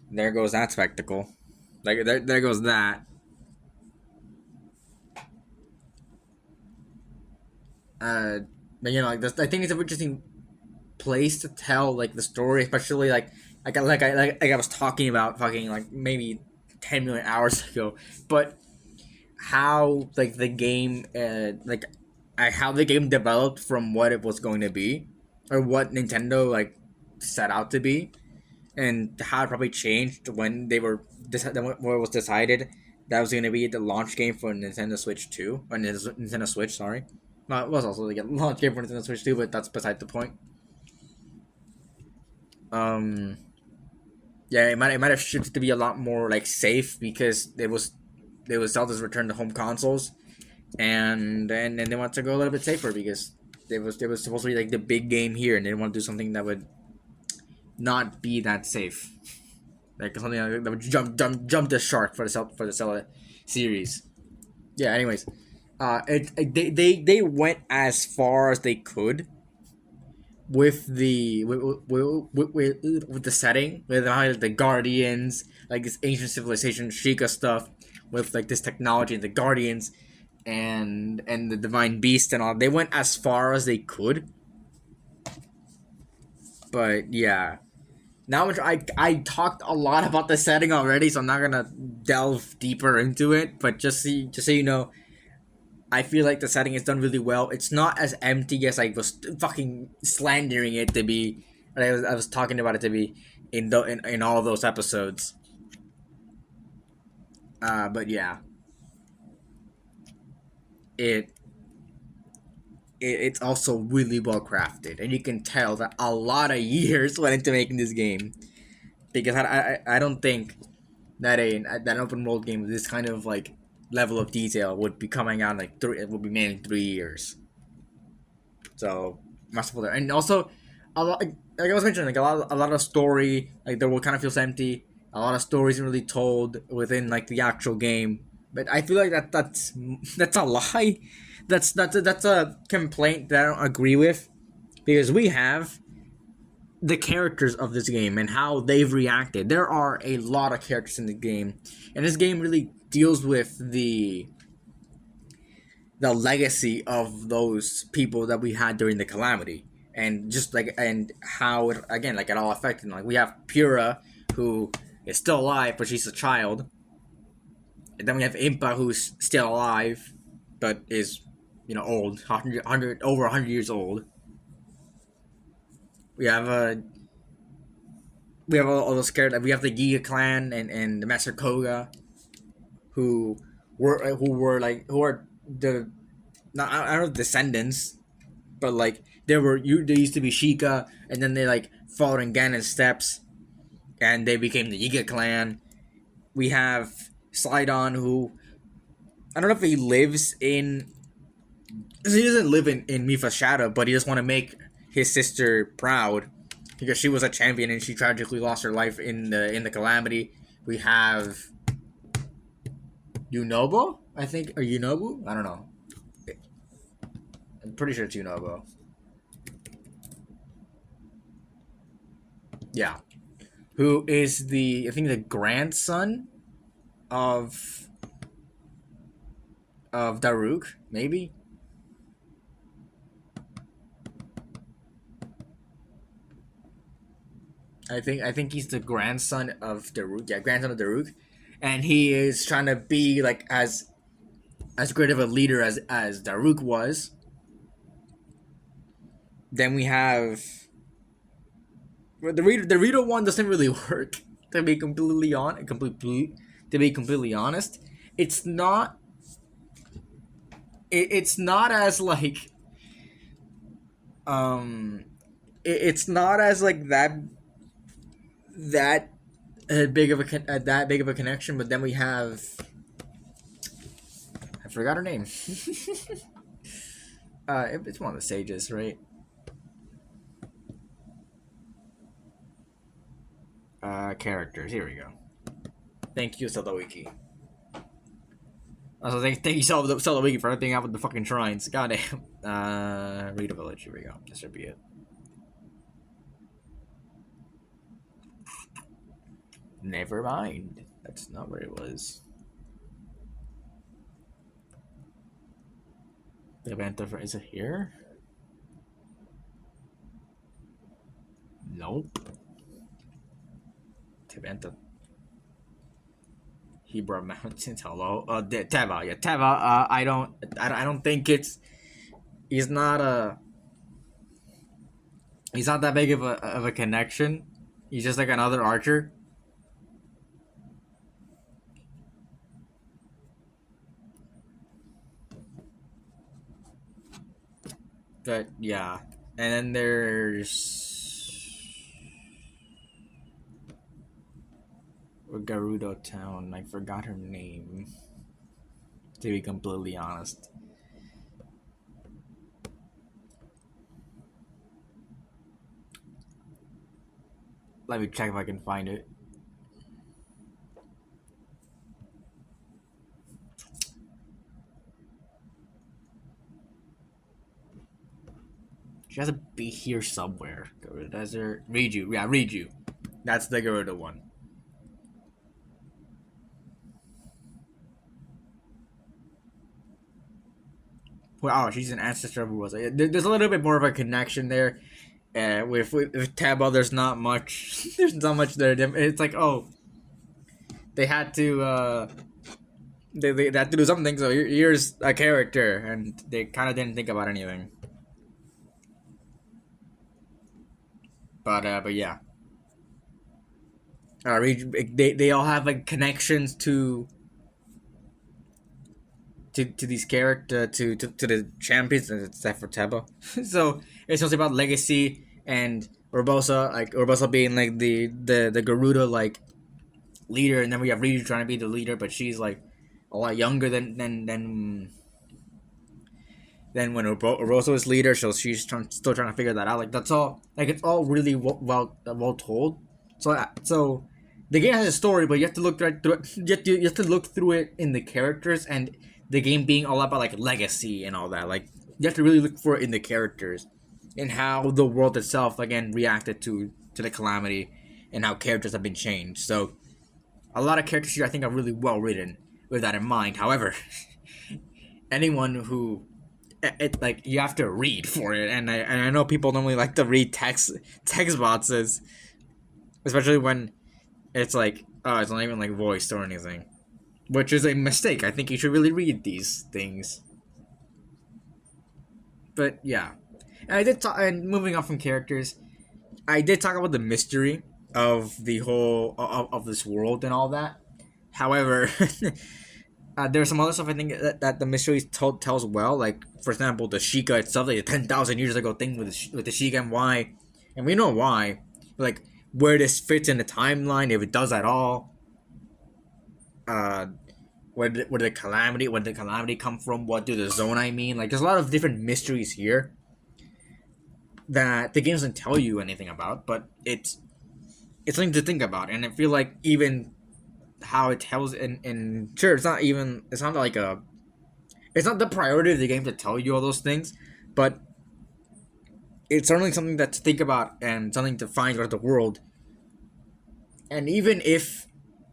there goes that spectacle. Like there goes that. Uh, but you know, like this, I think it's an interesting place to tell like the story, especially like I was talking about fucking like maybe 10 million hours ago, but how like the game how the game developed from what it was going to be, or what Nintendo like set out to be, and how it probably changed when they were when it was decided that was going to be the launch game for Nintendo Switch 2, or Nintendo Switch, sorry. No, it was also like a launch game for Nintendo Switch 2, but that's beside the point. um yeah, it might have shifted to be a lot more like safe, because it was Zelda's return to home consoles, and they want to go a little bit safer, because it was supposed to be like the big game here, and they want to do something that would not be that safe, like something that would jump the shark for the Zelda series. Yeah. Anyways, they went as far as they could with with the setting, with the Guardians, like this ancient civilization Sheikah stuff, with like this technology and the Guardians, and the divine beast and all. They went as far as they could, but yeah. Now I talked a lot about the setting already, so I'm not gonna delve deeper into it. But just so you know, I feel like the setting is done really well. It's not as empty as I was fucking slandering it to be. I was talking about it to be in all of those episodes. But yeah, it, it's also really well crafted, and you can tell that a lot of years went into making this game, because I don't think that an open world game with this kind of like level of detail would be coming out like three. It would be made in 3 years. So masterful there, and also a lot. Like I was mentioning, like a lot of story. Like the world kind of feels empty. A lot of stories isn't really told within like the actual game. But I feel like that's a lie. That's a complaint that I don't agree with, because we have the characters of this game and how they've reacted. There are a lot of characters in the game, and this game really deals with the legacy of those people that we had during the calamity, and just like, and how it, again, like it all affected them. Like we have Pura, who is still alive but she's a child, and then we have Impa, who's still alive but is, old, 100 over 100 years old. We have all those characters. We have the Giga clan and the Master Koga, who who are the, not, I don't know, descendants, but like they used to be Sheikah, and then they like followed in Ganon's steps, and they became the Yiga clan. We have Slidon, who I don't know if he lives in. He doesn't live in Mifa's shadow, but he just want to make his sister proud, because she was a champion and she tragically lost her life in the calamity. We have Yunobo, I think, or Yunobu. I don't know. I'm pretty sure it's Yunobo. Yeah, who is I think the grandson of Daruk, maybe. I think he's the grandson of Daruk. Yeah, grandson of Daruk, and he is trying to be like as great of a leader as Daruk was. Then we have, well, the Rito one doesn't really work, to be completely honest. It's not it's not as like it's not as like that big of a connection. But then we have, forgot her name. It's one of the sages, right? Characters. Here we go. Thank you, Zelda Wiki. Also, thank you, Zelda Wiki, for everything out with the fucking shrines. Goddamn. Rita Village. Here we go. This should be it. Never mind. That's not where it was. The event of is it here? Nope. Teventa. Hebrew Mountains. Hello. Teva. Yeah, Teva. I don't think it's. He's not a. He's not that big of a connection. He's just like another archer. But yeah, and then there's Gerudo Town. I forgot her name. To be completely honest. Let me check if I can find it. She has to be here somewhere. Gerudo Desert. Riju. Yeah, Riju. That's the Gerudo one. Well, oh, she's an ancestor who was. There's a little bit more of a connection there. With Taba, there's not much. There's not much there. It's like, oh, they had to. They had to do something. So here's a character, and they kind of didn't think about anything. But yeah. They all have like connections to these character to the champions, except for Teba. So it's mostly about legacy and Urbosa, like Urbosa being like the Gerudo like leader, and then we have Riju trying to be the leader, but she's like a lot younger than when Urbosa was leader, so she's still trying to figure that out. Like that's all. Like it's all really well told. So the game has a story, but you have to look right through it. You have to look through it in the characters, and the game being all about like legacy and all that. Like you have to really look for it in the characters and how the world itself again reacted to the calamity and how characters have been changed. So a lot of characters here I think are really well written with that in mind. However, anyone who like you have to read for it, and I know people normally like to read text boxes, especially when it's like it's not even like voiced or anything, which is a mistake. I think you should really read these things. But yeah, and I did talk. And moving on from characters, I did talk about the mystery of the whole of this world and all that. However, there's some other stuff I think that the mystery tells well. Like for example, the Sheikah itself, like the 10,000 years ago thing with the Sheikah and why, and we know why. Like where this fits in the timeline, if it does at all. Where the calamity come from? What do the Zonai mean? Like there's a lot of different mysteries here that the game doesn't tell you anything about, but it's something to think about. And I feel like even how it tells in sure it's not like it's not the priority of the game to tell you all those things, but it's certainly something that to think about and something to find about the world. And even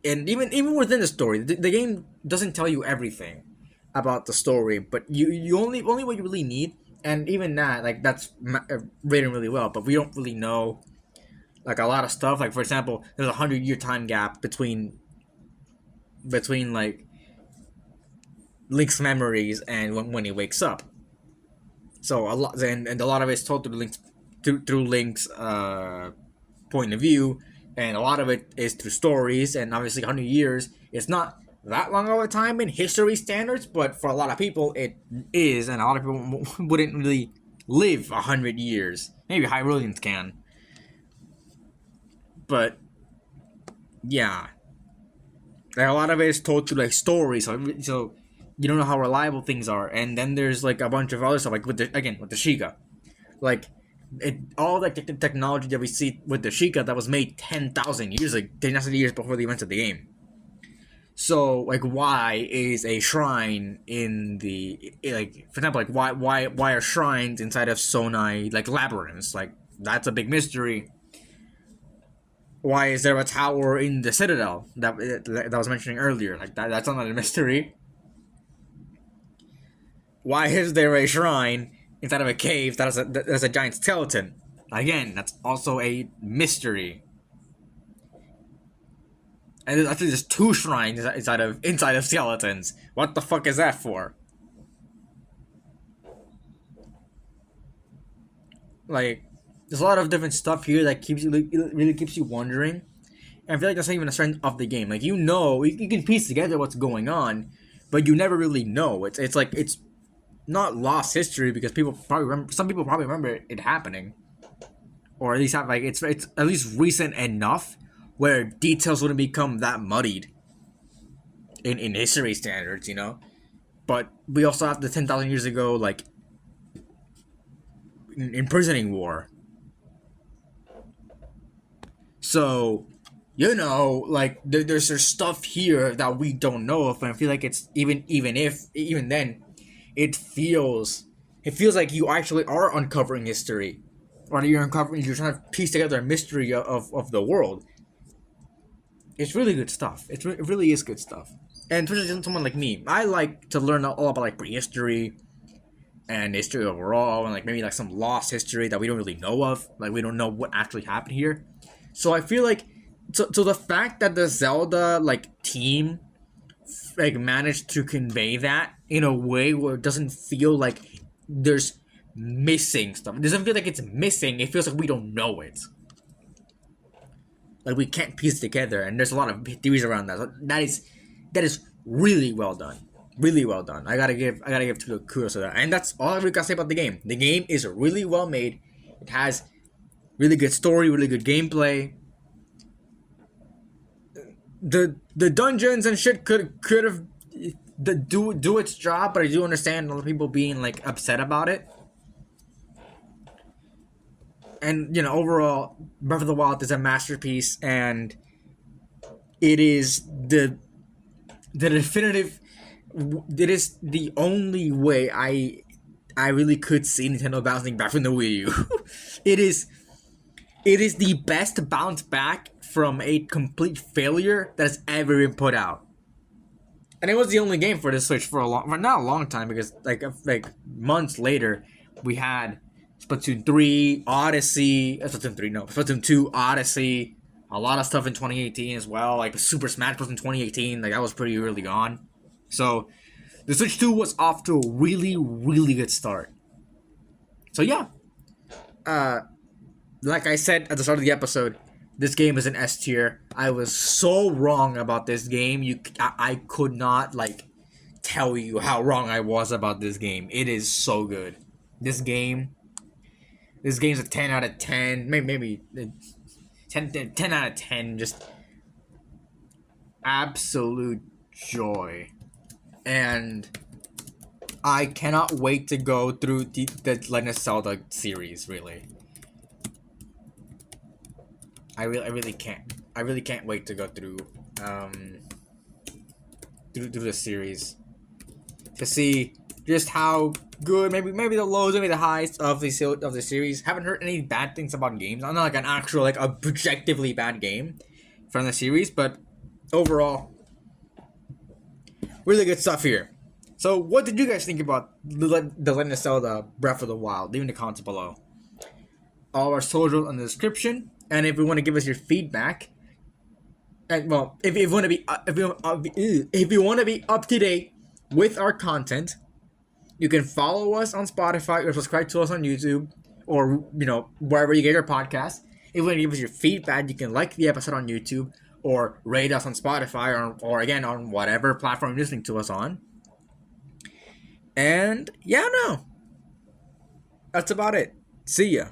within the story, the game doesn't tell you everything about the story, but you only what you really need, and even that like that's written really well. But we don't really know like a lot of stuff. Like for example, there's 100-year time gap between like Link's memories and when he wakes up. So a lot and a lot of it's told through Link's point of view. And a lot of it is through stories, and obviously 100 years is not that long of a time in history standards, but for a lot of people it is, and a lot of people wouldn't really live 100 years. Maybe Hyruleans can. But, yeah. Like, a lot of it is told through, like, stories, so you don't know how reliable things are. And then there's like a bunch of other stuff, like with the Sheikah, like all like the technology that we see with the Sheikah that was made 10,000 years, like 10,000 years before the events of the game. So like, why is a shrine in the, like, for example, like why are shrines inside of Sonai like labyrinths? Like, that's a big mystery. Why is there a tower in the Citadel that I was mentioning earlier? Like that's not a mystery. Why is there a shrine inside of a cave that has a giant skeleton? Again, that's also a mystery. And there's actually just two shrines inside of skeletons. What the fuck is that for? Like, there's a lot of different stuff here that really keeps you wondering. And I feel like that's not even a strength of the game. Like, you can piece together what's going on, but you never really know. It's like it's not lost history because some people probably remember it happening, or at least have like it's at least recent enough where details wouldn't become that muddied in history standards, you know. But we also have the 10,000 years ago, like, imprisoning war. So, you know, like there's stuff here that we don't know of, and I feel like it's even then, it feels like you actually are uncovering history, or you're trying to piece together a mystery of the world. It's really good stuff. It really is good stuff. And especially someone like me, I like to learn all about like prehistory and history overall, and like maybe like some lost history that we don't really know of. Like, we don't know what actually happened here. So I feel like so the fact that the Zelda like team like managed to convey that in a way where it doesn't feel like there's missing stuff. It doesn't feel like it's missing. It feels like we don't know it. Like, we can't piece it together, and there's a lot of theories around that. That is really well done. Really well done. I gotta give kudos to that. And that's all I really gotta say about the game. The game is really well made. It has really good story, really good gameplay. The dungeons and shit could have do its job, but I do understand a lot of people being like upset about it. And, you know, overall, Breath of the Wild is a masterpiece, and it is the definitive. It is the only way I really could see Nintendo bouncing back from the Wii U. It is the best bounce back from a complete failure that has ever been put out. And it was the only game for the Switch for not a long time, because like months later, we had Splatoon 3, Odyssey, Splatoon 2, Odyssey, a lot of stuff in 2018 as well, like Super Smash Bros. In 2018, like that was pretty early on. So, the Switch 2 was off to a really, really good start. So yeah, like I said at the start of the episode, this game is an S tier. I was so wrong about this game. I could not like tell you how wrong I was about this game. It is so good. This game's a 10 out of 10. Maybe 10 out of 10. Just absolute joy. And I cannot wait to go through the Legend of Zelda series, really. I really can't. I really can't wait to go through the series to see just how good, maybe the lows, maybe the highs of the series. Haven't heard any bad things about games. I'm not like an actual like objectively bad game from the series, but overall, really good stuff here. So, what did you guys think about the Legend of Zelda Breath of the Wild? Leave in the comments below. All our socials in the description, and if you want to give us your feedback, and well, if you want to be if you want to be up to date with our content, you can follow us on Spotify or subscribe to us on YouTube, or wherever you get your podcast. If you want to give us your feedback, you can like the episode on YouTube or rate us on Spotify or again on whatever platform you're listening to us on. And yeah, no, that's about it. See ya.